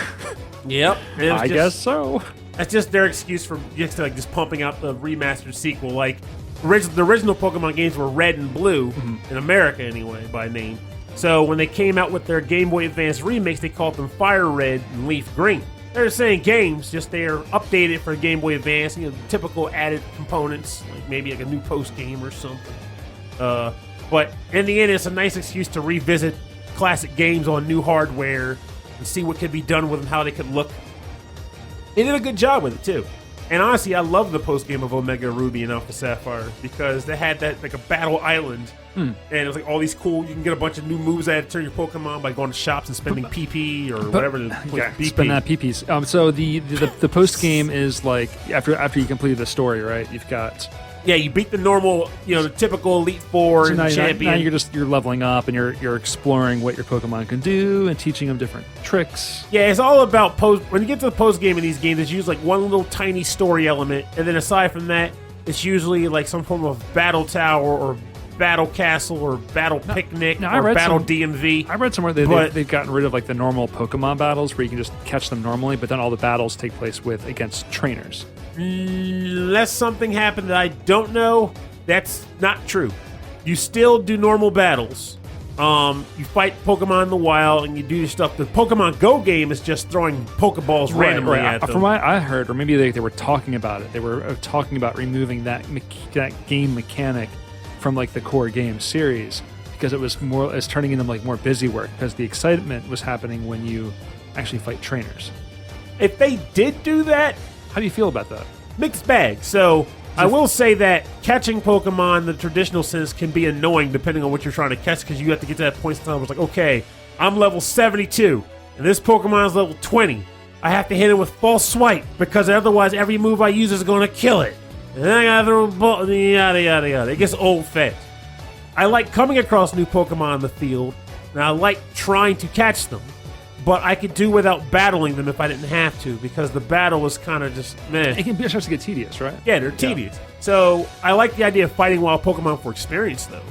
Yep. I guess so. That's just their excuse for just pumping out the remastered sequel. Like the original Pokemon games were Red and Blue in America anyway by name. So when they came out with their Game Boy Advance remakes, they called them Fire Red and Leaf Green. They're the same games, just they are updated for Game Boy Advance. Typical added components, like maybe like a new post game or something. But in the end, it's a nice excuse to revisit classic games on new hardware and see what could be done with them, how they could look. They did a good job with it too. And honestly, I love the post game of Omega Ruby and Alpha Sapphire because they had that like a battle island, and it was like all these cool. You can get a bunch of new moves that turn your Pokemon by going to shops and spending PP or whatever. Spend that PPs. So the post game is like after you completed the story, right? You've got. Yeah, you beat the normal, the typical Elite Four and champion. Now you're leveling up and you're exploring what your Pokemon can do and teaching them different tricks. Yeah, it's all about post. When you get to the post game in these games, it's usually like one little tiny story element, and then aside from that, it's usually like some form of battle tower or battle castle or battle picnic or battle DMV. I read somewhere they've gotten rid of like the normal Pokemon battles where you can just catch them normally, but then all the battles take place against trainers. Unless something happened that I don't know, that's not true. You still do normal battles. You fight Pokemon in the wild and you do your stuff. The Pokemon Go game is just throwing Pokeballs randomly at them. From what I heard, or maybe they were talking about it, they were talking about removing that game mechanic from like the core game series because it's turning into like more busy work because the excitement was happening when you actually fight trainers. If they did do that, how do you feel about that? Mixed bag. So I will say that catching Pokemon in the traditional sense can be annoying depending on what you're trying to catch because you have to get to that point in time where it's like, okay, I'm level 72 and this Pokemon is level 20. I have to hit it with false swipe because otherwise every move I use is going to kill it. And then I got to throw a ball, yada, yada, yada. It gets old fast. I like coming across new Pokemon in the field and I like trying to catch them. But I could do without battling them if I didn't have to, because the battle was kind of just meh. It starts to get tedious, right? Yeah, they're tedious. So I like the idea of fighting wild Pokemon for experience, though.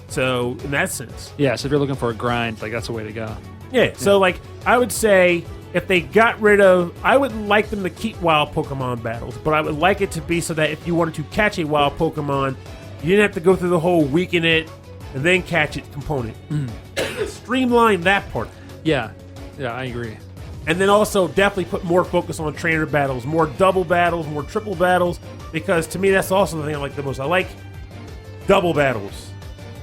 So in that sense, yeah. So if you're looking for a grind, like that's the way to go. Yeah, so like I would say if they got rid of, I would like them to keep wild Pokemon battles, but I would like it to be so that if you wanted to catch a wild Pokemon, you didn't have to go through the whole weaken it and then catch it component. Streamline that part. Yeah, I agree. And then also definitely put more focus on trainer battles, more double battles, more triple battles, because to me that's also the thing I like the most. I like double battles.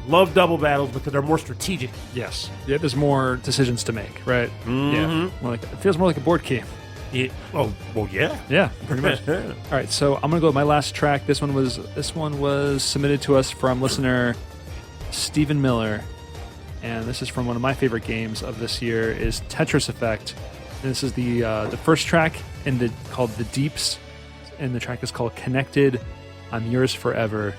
Love double battles because they're more strategic. Yes. Yeah, there's more decisions to make, right? Yeah. It feels more like a board game. Yeah. Oh, well, yeah. Yeah, pretty much. All right, so I'm gonna go with my last track. This one was submitted to us from listener Stephen Miller, and this is from one of my favorite games of this year, is Tetris Effect. And this is the first track called The Deeps, and the track is called Connected. I'm Yours Forever.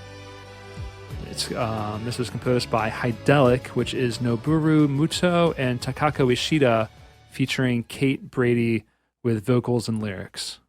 This was composed by Hydelic, which is Noboru, Mutoh, and Takako Ishida, featuring Kate Brady with vocals and lyrics.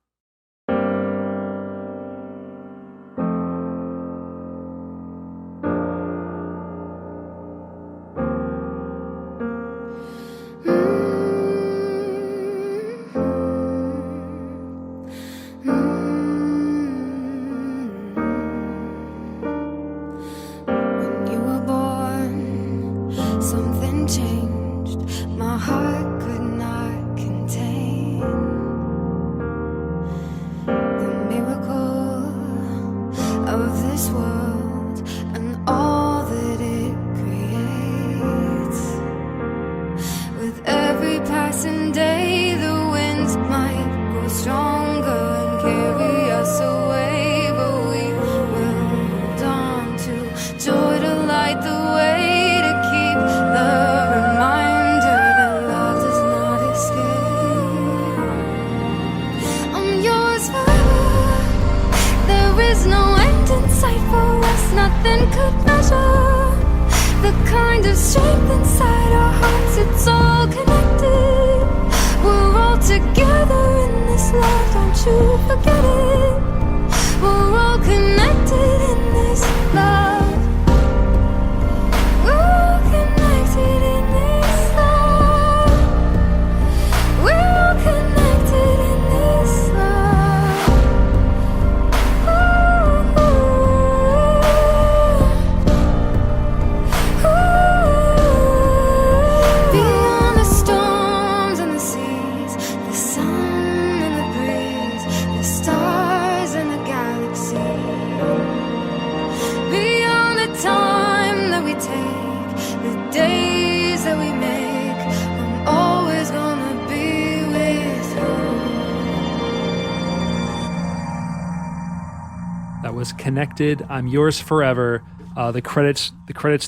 Connected, I'm Yours Forever, the credits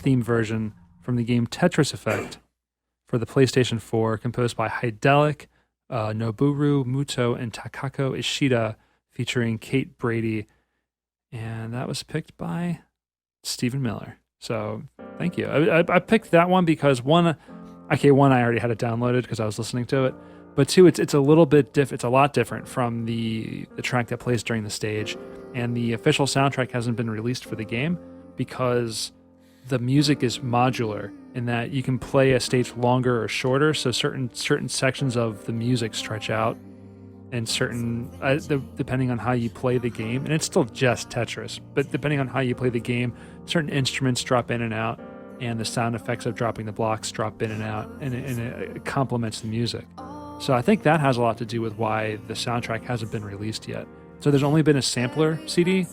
theme version from the game Tetris Effect for the PlayStation 4, composed by Hydelic, Noboru, Mutoh, and Takako Ishida, featuring Kate Brady, and that was picked by Stephen Miller. So thank you. I picked that one because one, I already had it downloaded because I was listening to it, but two, it's a little bit it's a lot different from the track that plays during the stage. And the official soundtrack hasn't been released for the game because the music is modular in that you can play a stage longer or shorter. So certain sections of the music stretch out, and depending on how you play the game, and it's still just Tetris, but depending on how you play the game, certain instruments drop in and out, and the sound effects of dropping the blocks drop in and out, and it complements the music. So I think that has a lot to do with why the soundtrack hasn't been released yet. So there's only been a sampler CD,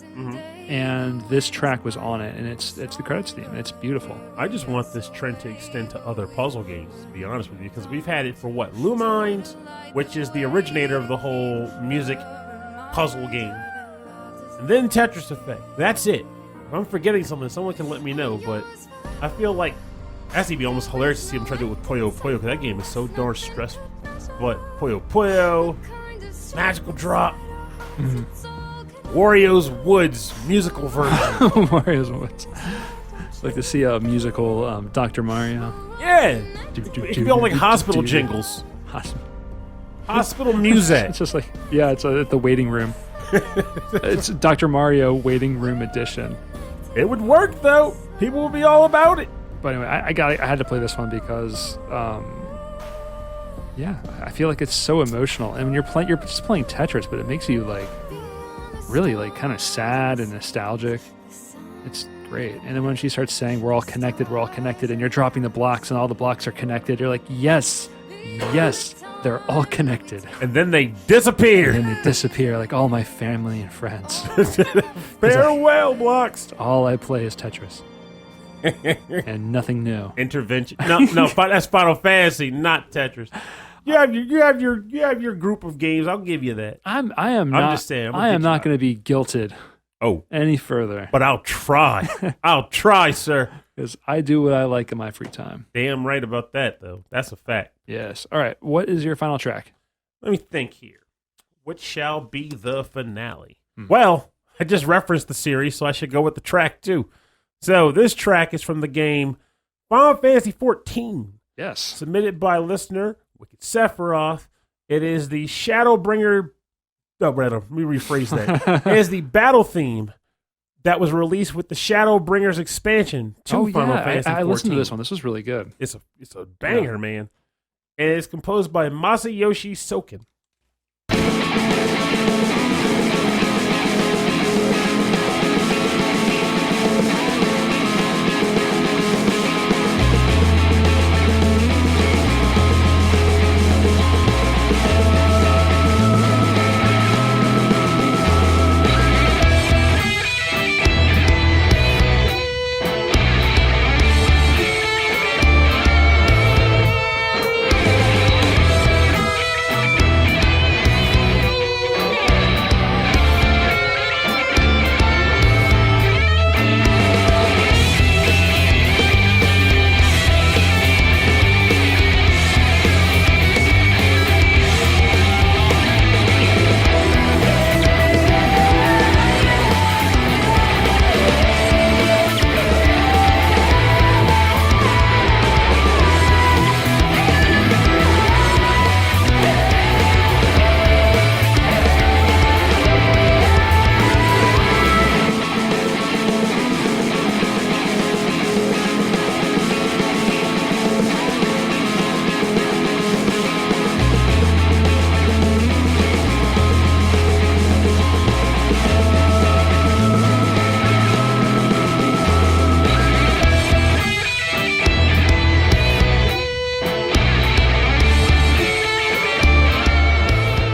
and this track was on it, and it's the credits theme. It's beautiful. I just want this trend to extend to other puzzle games, to be honest with you, because we've had it for Lumines, which is the originator of the whole music puzzle game, and then Tetris Effect. That's it. If I'm forgetting something, someone can let me know, but I feel like that's gonna be almost hilarious to see them try to do it with Puyo Puyo, because that game is so darn stressful. But Puyo Puyo, Magical Drop, Wario's Woods musical version. Wario's Woods. It's like to see a musical Dr. Mario. Yeah. It could be all like hospital jingles. Hospital music. It's just like, yeah, it's at the waiting room. It's Dr. Mario waiting room edition. It would work though. People would be all about it. But anyway, I had to play this one because Yeah, I feel like it's so emotional. I mean, you're just playing Tetris, but it makes you like really like kind of sad and nostalgic. It's great. And then when she starts saying we're all connected, and you're dropping the blocks and all the blocks are connected, you're like, yes, they're all connected. And then they disappear. And then they disappear like all my family and friends. Farewell, blocks. All I play is Tetris. And nothing new. Intervention. No, that's Final Fantasy, not Tetris. You have your group of games. I'll give you that. I'm just saying. I am not going to be guilted. Oh, any further. But I'll try. I'll try, sir. Because I do what I like in my free time. Damn right about that, though. That's a fact. Yes. All right. What is your final track? Let me think here. What shall be the finale? Well, I just referenced the series, so I should go with the track, too. So this track is from the game Final Fantasy XIV. Yes. Submitted by listener Wicked Sephiroth. It is the Shadowbringer. Oh, rather, let me rephrase that. It is the battle theme that was released with the Shadowbringers expansion to Final Fantasy XIV. I listened to this one. This was really good. It's a banger, man. And it's composed by Masayoshi Soken.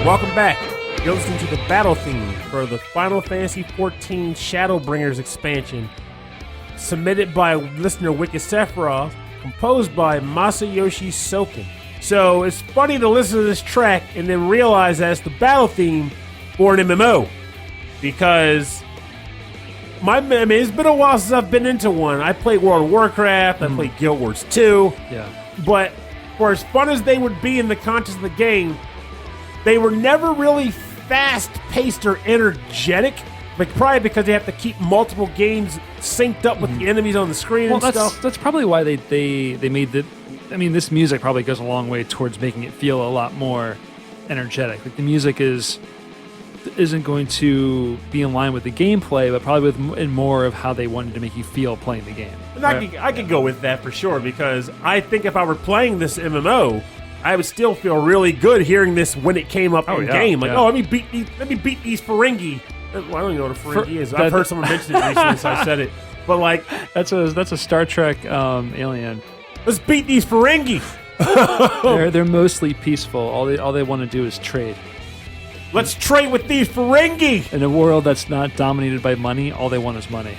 Welcome back. You're listening to the battle theme for the Final Fantasy XIV Shadowbringers expansion, submitted by listener Wicked Sephiroth, composed by Masayoshi Soken. So it's funny to listen to this track and then realize that it's the battle theme for an MMO, because it's been a while since I've been into one. I played World of Warcraft, I played Guild Wars 2, but for as fun as they would be in the context of the game, they were never really fast-paced or energetic, like probably because they have to keep multiple games synced up with the enemies on the screen and stuff. That's probably why they made the... I mean, this music probably goes a long way towards making it feel a lot more energetic. Like the music isn't going to be in line with the gameplay, but probably in more of how they wanted to make you feel playing the game. And I could go with that for sure, because I think if I were playing this MMO, I would still feel really good hearing this when it came up in game. Like, let me beat these Ferengi. Well, I don't even know what a Ferengi is. I've heard someone mention it recently, so I said it. But like, that's a Star Trek alien. Let's beat these Ferengi. They're mostly peaceful. All they want to do is trade. Let's trade with these Ferengi. In a world that's not dominated by money, all they want is money.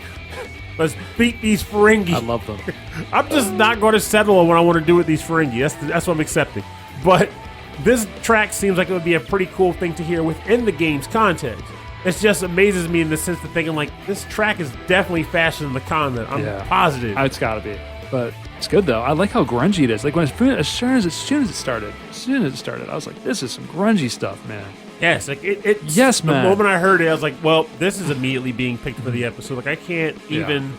Let's beat these Ferengi. I love them. I'm just not going to settle on what I want to do with these Ferengi. That's what I'm accepting. But this track seems like it would be a pretty cool thing to hear within the game's context. It just amazes me in the sense of thinking, like, this track is definitely faster than the content. I'm positive. It's got to be. But it's good, though. I like how grungy it is. Like, as soon as it started, I was like, this is some grungy stuff, man. Yes, like yes, man. The moment I heard it, I was like, well, this is immediately being picked for the episode. Like, I can't even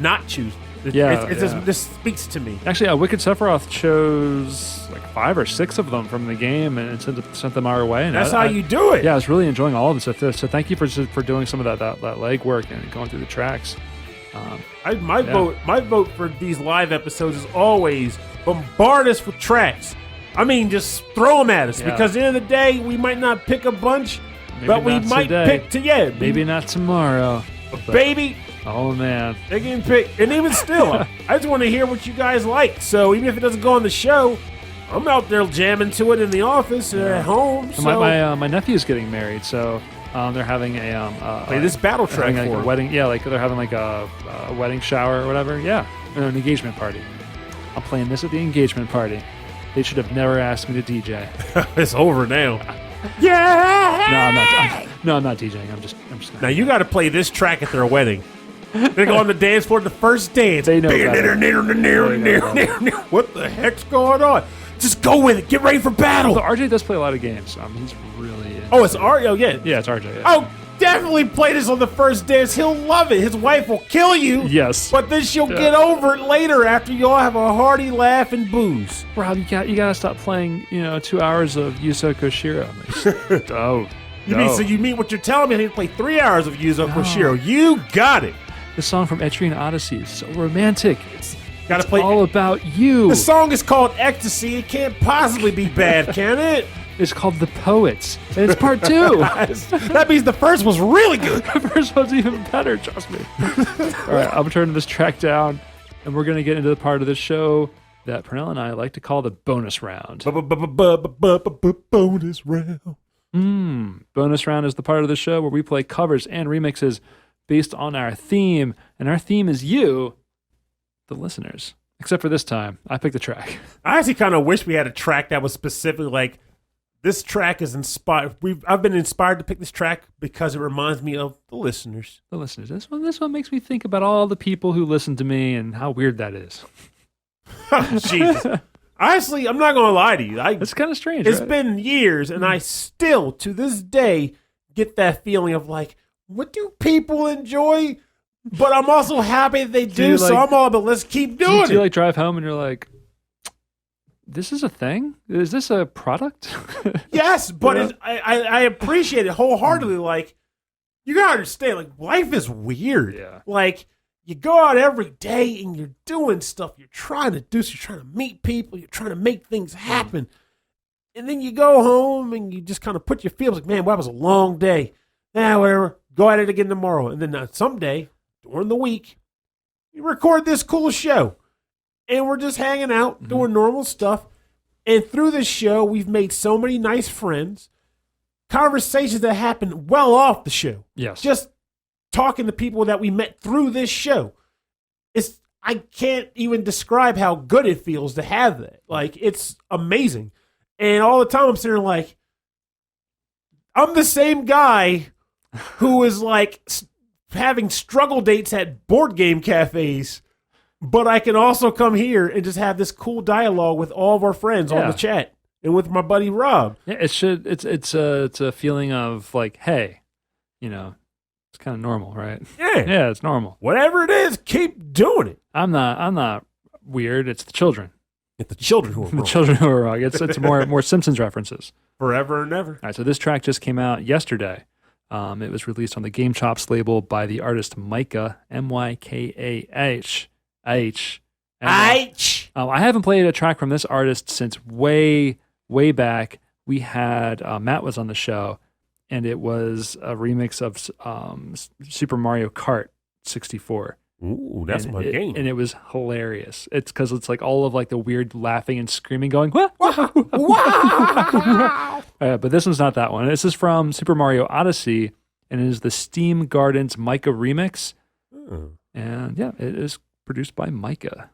not choose. This speaks to me. Actually, Wicked Sephiroth chose like 5 or 6 of them from the game and sent them our way. And that's how you do it. Yeah, I was really enjoying all of it. So thank you for doing some of that legwork and going through the tracks. My vote for these live episodes is always bombard us with tracks. I mean, just throw them at us Yeah. because at the end of the day, we might not pick a bunch, but we not might today. pick Maybe not tomorrow. But, baby. oh man, They can pick, and even still, I just want to hear what you guys like. So even if it doesn't go on the show, I'm out there jamming to it in the office or at home. So my nephew's getting married, so they're having play this battle track having, for like, a him. wedding. Yeah, like they're having like a wedding shower or whatever. Yeah, an engagement party. I'm playing this at the engagement party. They should have never asked me to DJ. It's over now. Yeah. No, I'm not DJing. I'm just. Now you got to play this track at their wedding. They go on the dance floor, the first dance. They know better. What the heck's going on? Just go with it. Get ready for battle. So RJ does play a lot of games. He's really. Oh, it's Ari. Oh, yeah. Yeah, it's RJ. Yeah. Oh, definitely play this on the first dance. He'll love it. His wife will kill you. Yes. But then she'll get over it later after you all have a hearty laugh and booze. Rob, you gotta stop playing. 2 hours of Yuzo Koshiro. Oh. You mean what you're telling me? I need to play 3 hours of Yuzo Koshiro. You got it. The song from Etrian Odyssey is so romantic. It's Play all about you. The song is called Ecstasy. It can't possibly be bad, can it? It's called The Poets, and it's part 2. That means the first was really good. The first one's even better, trust me. All right, I'm turning this track down, and we're going to get into the part of the show that Pernell and I like to call the bonus round. Bonus round. Bonus round is the part of the show where we play covers and remixes based on our theme, and our theme is you, the listeners. Except for this time, I picked the track. I actually kind of wish we had a track that was specifically like, this track is inspired. I've been inspired to pick this track because it reminds me of the listeners. The listeners. This one makes me think about all the people who listen to me and how weird that is. Jesus. Honestly, I'm not going to lie to you. It's kind of strange, It's right? been years, and I still, to this day, get that feeling of like, what do people enjoy? But I'm also happy that they do, so I'm all about let's keep doing it. Do you like drive home and you're like, this is a thing? Is this a product? Yes, but I appreciate it wholeheartedly. Like, you gotta understand, like, life is weird. Yeah. Like, you go out every day and you're doing stuff you're trying to do. So you're trying to meet people. You're trying to make things happen. And then you go home and you just kind of put your feelings like, man, well, that was a long day. Whatever. Go at it again tomorrow. And then someday, during the week, you record this cool show. And we're just hanging out, doing normal stuff. And through this show, we've made so many nice friends. Conversations that happen well off the show. Yes. Just talking to people that we met through this show. I can't even describe how good it feels to have that. Like, it's amazing. And all the time I'm sitting there like, I'm the same guy who is like having struggle dates at board game cafes, but I can also come here and just have this cool dialogue with all of our friends on the chat and with my buddy Rob. Yeah, it's a feeling of like, hey, it's kind of normal, right? Yeah, it's normal. Whatever it is, keep doing it. I'm not weird. It's the children. It's the children who are wrong. The children who are wrong. It's more Simpsons references. Forever and ever. All right, so this track just came out yesterday. It was released on the Game Chops label by the artist Mykah, Mykah. I haven't played a track from this artist since way back. We had Matt was on the show, and it was a remix of Super Mario Kart 64. Ooh, that's my game. And it was hilarious. It's because it's like all of like the weird laughing and screaming going, wow, Wow! but this one's not that one. This is from Super Mario Odyssey, and it is the Steam Gardens Mykah remix. And yeah, it is produced by Mykah.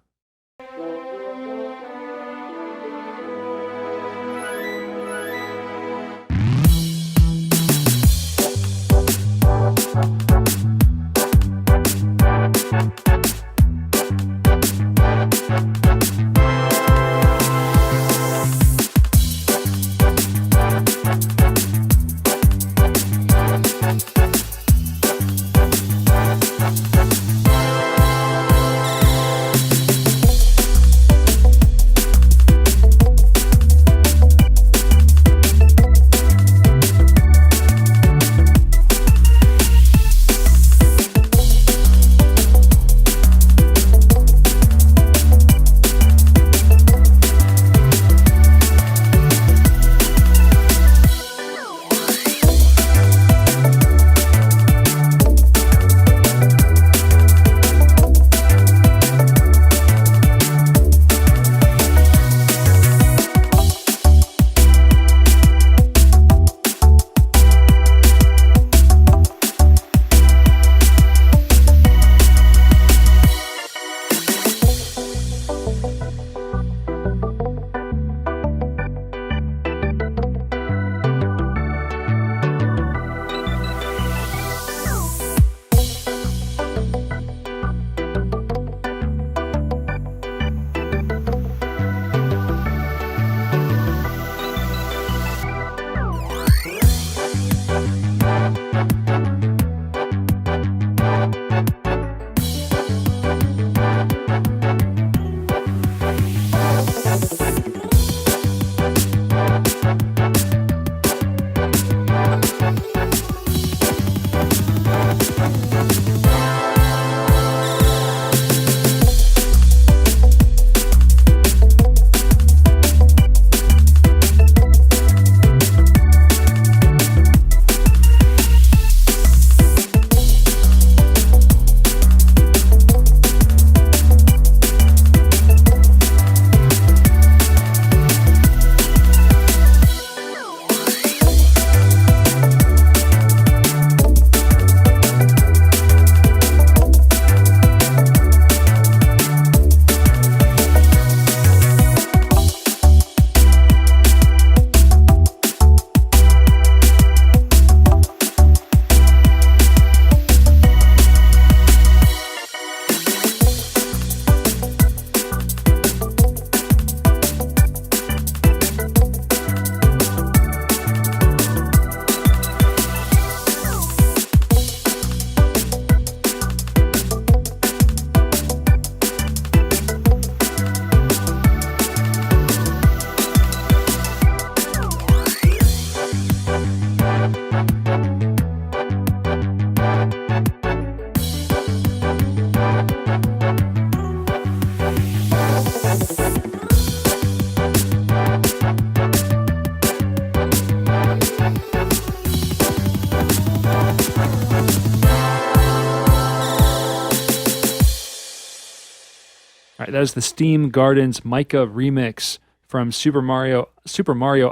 right, that is the Steam Gardens Mykah remix from Super Mario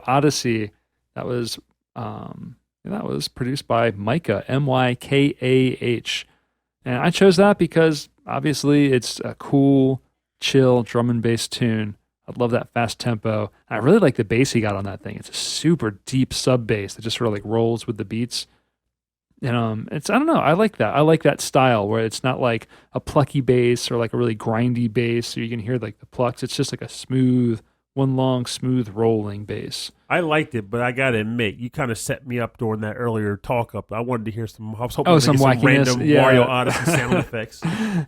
Odyssey. That was produced by Mykah, Mykah. And I chose that because obviously it's a cool, chill drum and bass tune. I love that fast tempo. I really like the bass he got on that thing. It's a super deep sub bass that just sort of like rolls with the beats. And I don't know. I like that. I like that style where it's not like a plucky bass or like a really grindy bass, so you can hear like the plucks. It's just like a smooth, one long, smooth rolling bass. I liked it, but I gotta admit, you kind of set me up during that earlier talk up. I wanted to hear some. I was hoping to get some random Mario Odyssey sound effects.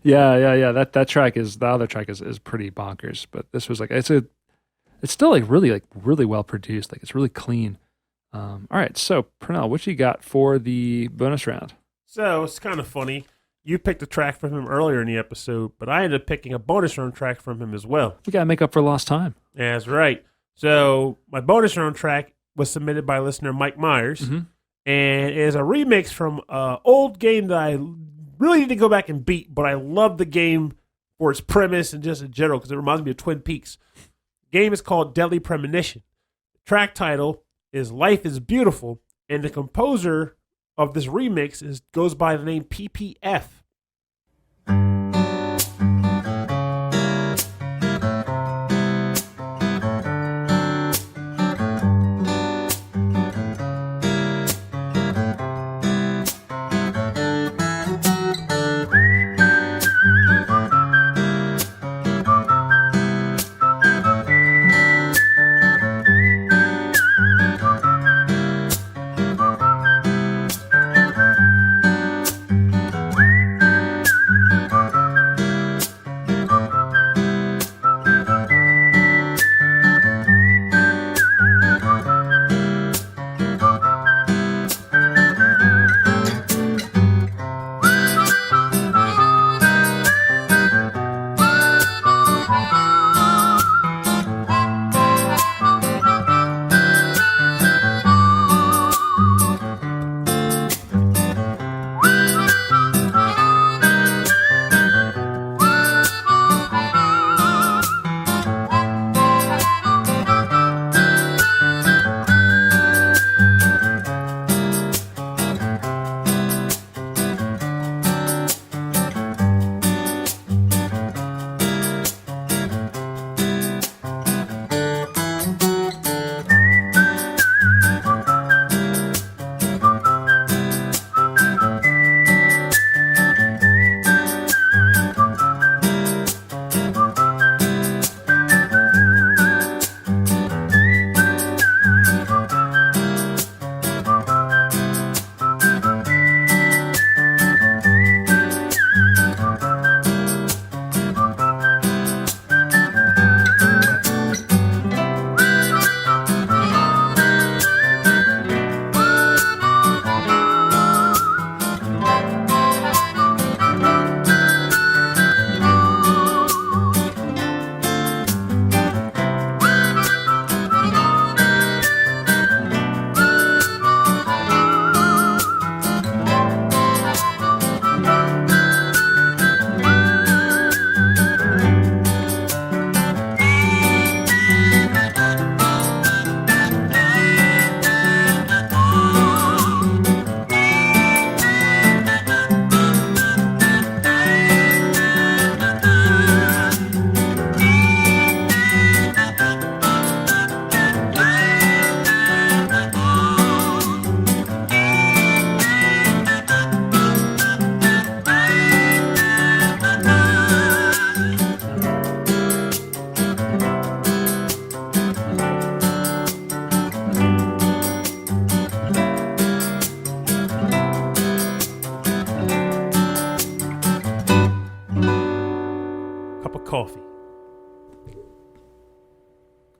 Yeah. That track is the other track is pretty bonkers, but this was like it's still really well produced. Like it's really clean. All right, so Pernell, what you got for the bonus round? So it's kind of funny. You picked a track from him earlier in the episode, but I ended up picking a bonus round track from him as well. We got to make up for lost time. Yeah, that's right. So my bonus round track was submitted by listener Mike Myers, and it is a remix from an old game that I really need to go back and beat, but I love the game for its premise and just in general because it reminds me of Twin Peaks. The game is called Deadly Premonition. The track title is Life is Beautiful, and the composer of this remix goes by the name PPF.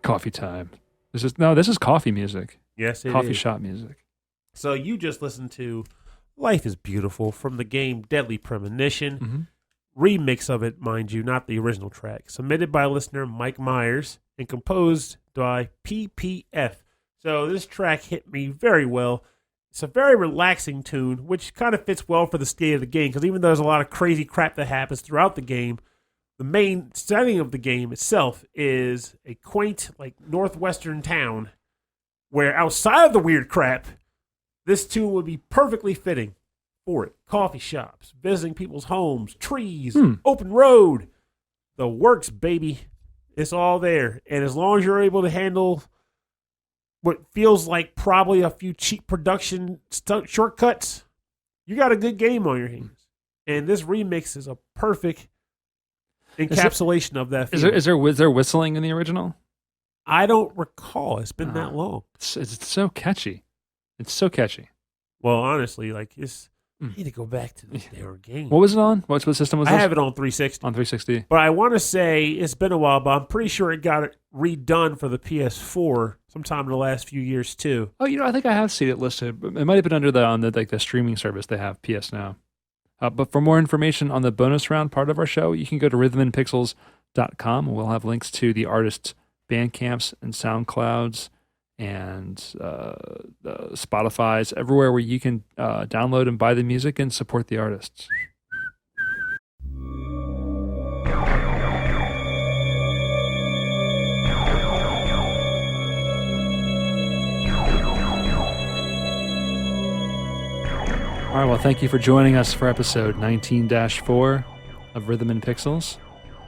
Coffee time. This is coffee music. Yes, it coffee is. shop music. So you just listened to Life is Beautiful from the game Deadly Premonition. Remix of it, mind you, not the original track. Submitted by listener Mike Myers and composed by PPF. So this track hit me very well. It's a very relaxing tune, which kind of fits well for the state of the game, because even though there's a lot of crazy crap that happens throughout the game, the main setting of the game itself is a quaint, like, northwestern town where outside of the weird crap, this tune would be perfectly fitting for it. Coffee shops, visiting people's homes, trees, open road, the works, baby. It's all there. And as long as you're able to handle what feels like probably a few cheap production shortcuts, you got a good game on your hands. And this remix is a perfect encapsulation of that feeling. Is there whistling in the original? I don't recall. It's been that long. It's so catchy. It's so catchy. Well, honestly, like, I need to go back to their game. What was it on? What system was this? I have it on 360. On 360. But I want to say it's been a while, but I'm pretty sure it got it redone for the PS4 sometime in the last few years too. Oh, I think I have seen it listed. It might have been under the streaming service they have, PS Now. But for more information on the bonus round part of our show, you can go to rhythmandpixels.com. We'll have links to the artists' Bandcamps and SoundClouds and Spotify's, everywhere where you can download and buy the music and support the artists. All right, well, thank you for joining us for episode 19-4 of Rhythm and Pixels.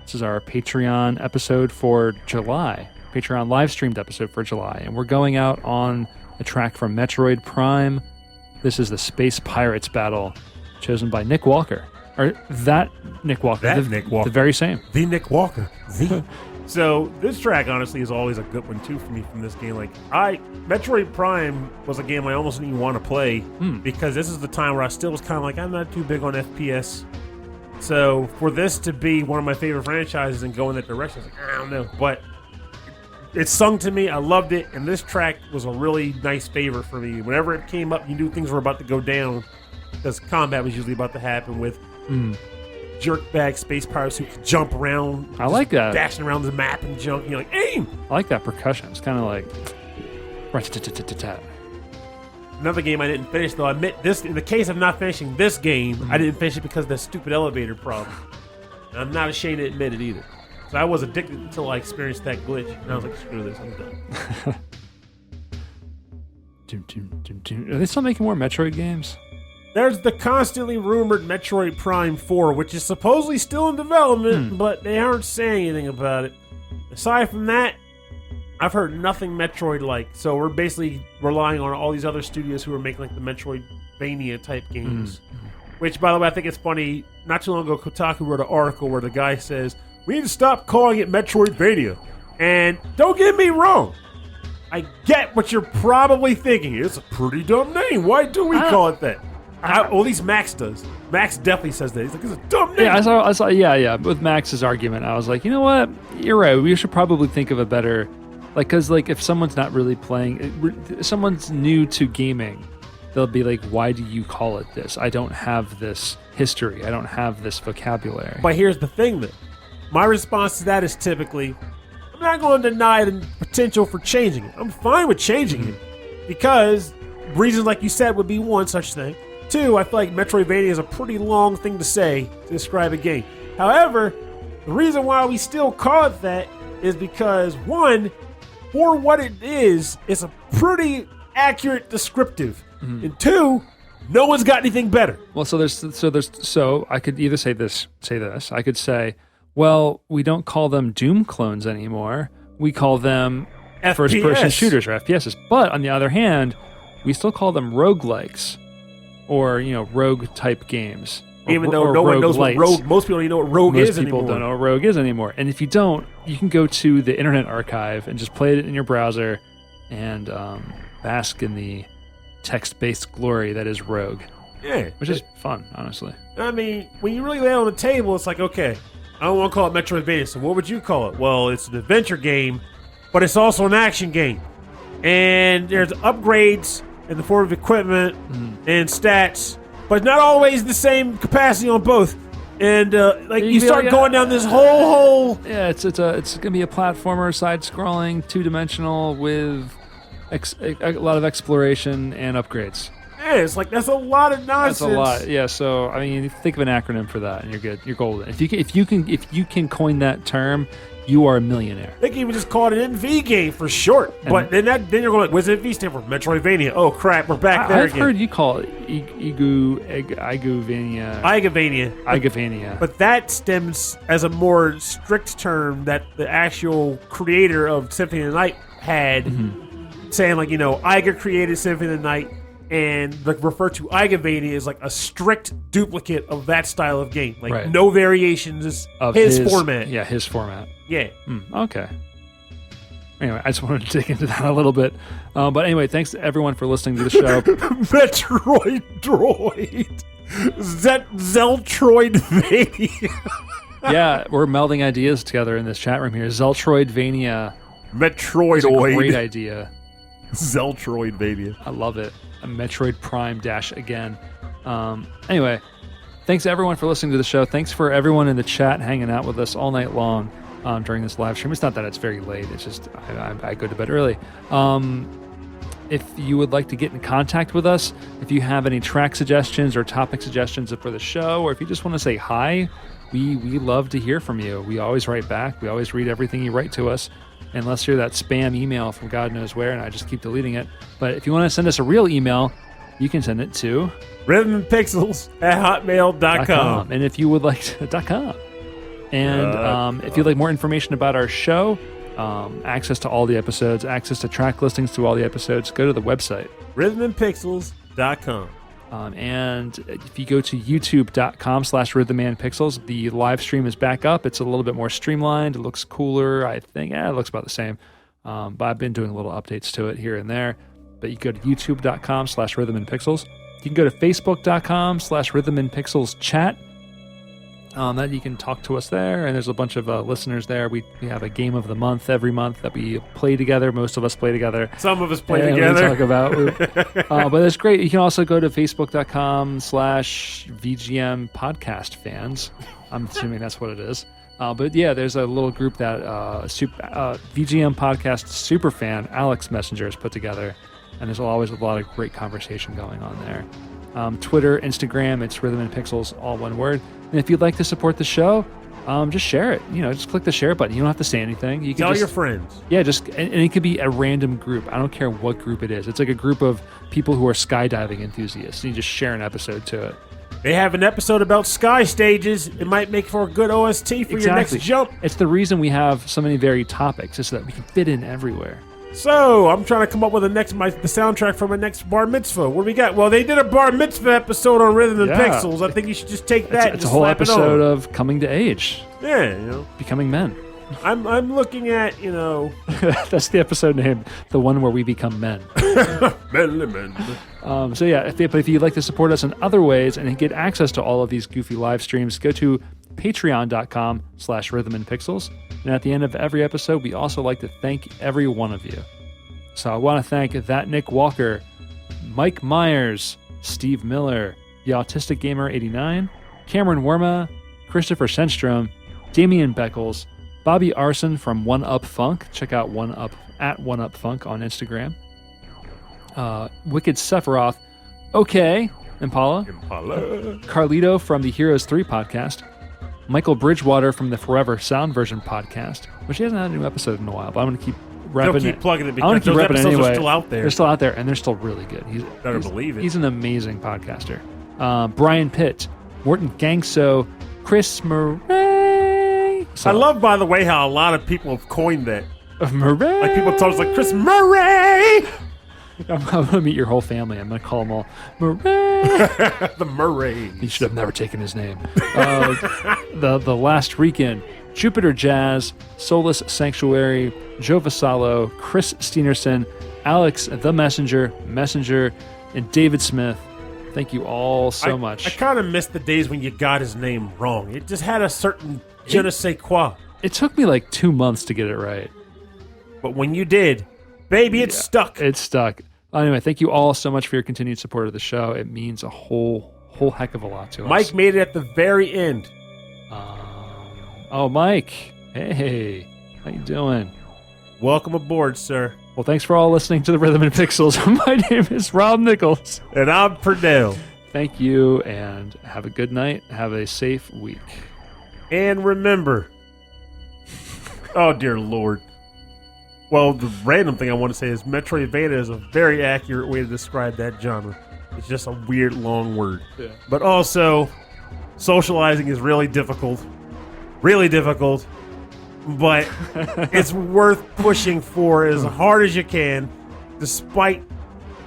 This is our Patreon episode for July. Patreon live-streamed episode for July. And we're going out on a track from Metroid Prime. This is the Space Pirates battle, chosen by Nick Walker. Or that Nick Walker. Nick Walker. The very same. The Nick Walker. So this track, honestly, is always a good one, too, for me from this game. Like, Metroid Prime was a game I almost didn't even want to play because this is the time where I still was kind of like, I'm not too big on FPS. So for this to be one of my favorite franchises and go in that direction, I was like, I don't know. But it sung to me. I loved it. And this track was a really nice favor for me. Whenever it came up, you knew things were about to go down because combat was usually about to happen with jerkbag space pirates who could jump around. I like that. Dashing around the map and jump. You're like, aim! I like that percussion. It's kind of like... Another game I didn't finish, though. I admit this, in the case of not finishing this game, I didn't finish it because of that stupid elevator problem. And I'm not ashamed to admit it either. So I was addicted until I experienced that glitch. And I was like, screw this, I'm done. Are they still making more Metroid games? There's the constantly rumored Metroid Prime 4, which is supposedly still in development, but they aren't saying anything about it. Aside from that, I've heard nothing Metroid-like. So we're basically relying on all these other studios who are making like the Metroidvania type games. Which, by the way, I think it's funny. Not too long ago, Kotaku wrote an article where the guy says, we need to stop calling it Metroidvania. And don't get me wrong. I get what you're probably thinking. It's a pretty dumb name. Why do we call it that? At least Max does. Max definitely says that. He's like, it's a dumb name. Yeah, I saw. Yeah. With Max's argument, I was like, you know what? You're right. We should probably think of a better, because if someone's not really playing, someone's new to gaming, they'll be like, why do you call it this? I don't have this history. I don't have this vocabulary. But here's the thing, though. My response to that is typically, I'm not going to deny the potential for changing it. I'm fine with changing it because reasons like you said would be one such thing. Two, I feel like Metroidvania is a pretty long thing to say to describe a game. However, the reason why we still call it that is because, one, for what it is, it's a pretty accurate descriptive. And two, no one's got anything better. Well, so I could either say this. I could say, well, we don't call them Doom clones anymore. We call them first-person shooters or FPSs. But on the other hand, we still call them roguelikes or, rogue-type games. Even though no one knows what rogue... Most people don't even know what rogue is anymore. Most people don't know what rogue is anymore. And if you don't, you can go to the Internet Archive and just play it in your browser and bask in the text-based glory that is rogue. Yeah. Which is fun, honestly. I mean, when you really lay it on the table, it's like, okay, I don't want to call it Metroidvania, so what would you call it? Well, it's an adventure game, but it's also an action game. And there's upgrades in the form of equipment and stats, but not always the same capacity on both. And you start going down this whole... Yeah, it's going to be a platformer, side-scrolling, two-dimensional with a lot of exploration and upgrades. Yeah, it's like that's a lot of nonsense. That's a lot. Yeah. So I mean, think of an acronym for that, and you're good. You're golden. If you can coin that term, you are a millionaire. They can even just call it an NV game for short. But then you're going like, what's NV stand for? Metroidvania. Oh crap, we're back there again. I've heard you call it Iguvania. Iguvania. But that stems as a more strict term that the actual creator of Symphony of the Night had, saying like, Iga created Symphony of the Night, and refer to Iguvania as like a strict duplicate of that style of game. Like no variations of his format. Yeah, his format. Yeah. Okay. Anyway, I just wanted to dig into that a little bit. But anyway, thanks to everyone for listening to the show. Metroid Droid. Zeltroidvania. Yeah, we're melding ideas together in this chat room here. Zeltroidvania. Metroidoid. Great idea. Zeltroidvania. I love it. A Metroid Prime dash again. Anyway, thanks everyone for listening to the show. Thanks for everyone in the chat hanging out with us all night long during this live stream. It's not that it's very late. It's just I go to bed early. If you would like to get in contact with us, if you have any track suggestions or topic suggestions for the show, or if you just want to say hi, we love to hear from you. We always write back. We always read everything you write to us. Unless you're that spam email from God knows where, and I just keep deleting it. But if you want to send us a real email, you can send it to rhythmandpixels@hotmail.com. And if you would like to, .com. And if you'd like more information about our show, access to all the episodes, access to track listings to all the episodes, go to the website. rhythmandpixels.com. And if you go to youtube.com/rhythmandpixels, the live stream is back up. It's a little bit more streamlined. It looks cooler, I think. It looks about the same. But I've been doing little updates to it here and there. But you go to youtube.com/rhythmandpixels. You can go to facebook.com/rhythmandpixelschat. That you can talk to us there, and there's a bunch of listeners there. We have a game of the month every month that we play together. Most of us play together. Some of us play together. We talk about, but it's great. You can also go to facebook.com/VGM podcast fans. I'm assuming that's what it is. But yeah, there's a little group that VGM podcast super fan Alex Messenger has put together, and there's always a lot of great conversation going on there. Twitter, Instagram, it's Rhythm and Pixels, all one word. And if you'd like to support the show, just share it. Just click the share button. You don't have to say anything. You can tell your friends. Yeah, and it could be a random group. I don't care what group it is. It's like a group of people who are skydiving enthusiasts. And you just share an episode to it. They have an episode about sky stages. It might make for a good OST for your next jump. It's the reason we have so many varied topics, is so that we can fit in everywhere. So, I'm trying to come up with the soundtrack for my next bar mitzvah. What do we got? Well, they did a bar mitzvah episode on Rhythm and Pixels. I think you should just take that and just slap it on. It's a whole episode of coming to age. Yeah, Becoming men. I'm looking at, That's the episode name, the one where we become men. Men. So yeah, if you'd like to support us in other ways and get access to all of these goofy live streams, go to patreon.com/rhythmandpixels. And at the end of every episode, we also like to thank every one of you. So I want to thank That Nick Walker, Mike Myers, Steve Miller, The Autistic Gamer 89, Cameron Worma, Christopher Senstrom, Damian Beckles, Bobby Arson from One Up Funk. Check out One Up Funk on Instagram. Wicked Sephiroth, OK, Impala, Carlito from the Heroes 3 podcast, Michael Bridgewater from the Forever Sound Version podcast, which he hasn't had a new episode in a while, but I'm going to keep repping it. Keep plugging it I'm because those episodes anyway. are still out there. They're still out there, and they're still really good. Better believe it. He's an amazing podcaster. Brian Pitt, Morton Gangso, Chris Murray. I love, by the way, how a lot of people have coined that. Murray. Like people talk like Chris Murray. I'm going to meet your whole family. I'm going to call them all Murray. The Murray. You should have never taken his name. The Last Weekend, Jupiter Jazz, Solus Sanctuary, Joe Vasallo, Chris Steenerson, Alex the Messenger, and David Smith. Thank you all so much. I kind of missed the days when you got his name wrong. It just had a certain je ne sais quoi. It took me like 2 months to get it right. But when you did, baby, it's stuck. It's stuck. Anyway, thank you all so much for your continued support of the show. It means a whole heck of a lot to us. Mike made it at the very end. Mike. Hey, how you doing? Welcome aboard, sir. Well, thanks for all listening to the Rhythm and Pixels. My name is Rob Nichols. And I'm Perdell. Thank you, and have a good night. Have a safe week. And remember, oh dear Lord. Well, the random thing I want to say is Metroidvania is a very accurate way to describe that genre. It's just a weird long word. Yeah. But also, socializing is really difficult. Really difficult. But it's worth pushing for as hard as you can, despite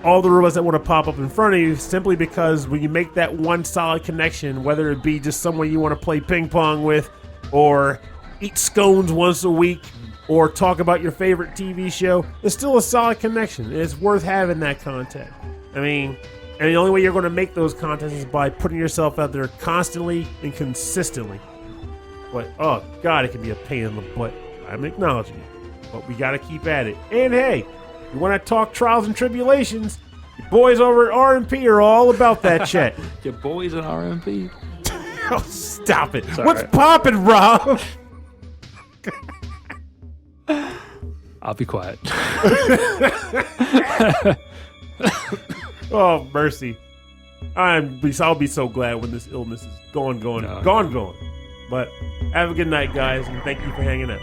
all the robots that want to pop up in front of you, simply because when you make that one solid connection, whether it be just someone you want to play ping pong with, or eat scones once a week, or talk about your favorite TV show, it's still a solid connection. It's worth having that contact. I mean, and the only way you're going to make those contacts is by putting yourself out there constantly and consistently. But, oh, God, it can be a pain in the butt. I'm acknowledging it. But we got to keep at it. And, hey, you want to talk trials and tribulations, your boys over at RMP are all about that chat. Your boys at RMP? Oh, stop it. Sorry. What's poppin', Rob? I'll be quiet. Oh, mercy. I'll be so glad when this illness is gone. But have a good night, guys, and thank you for hanging out.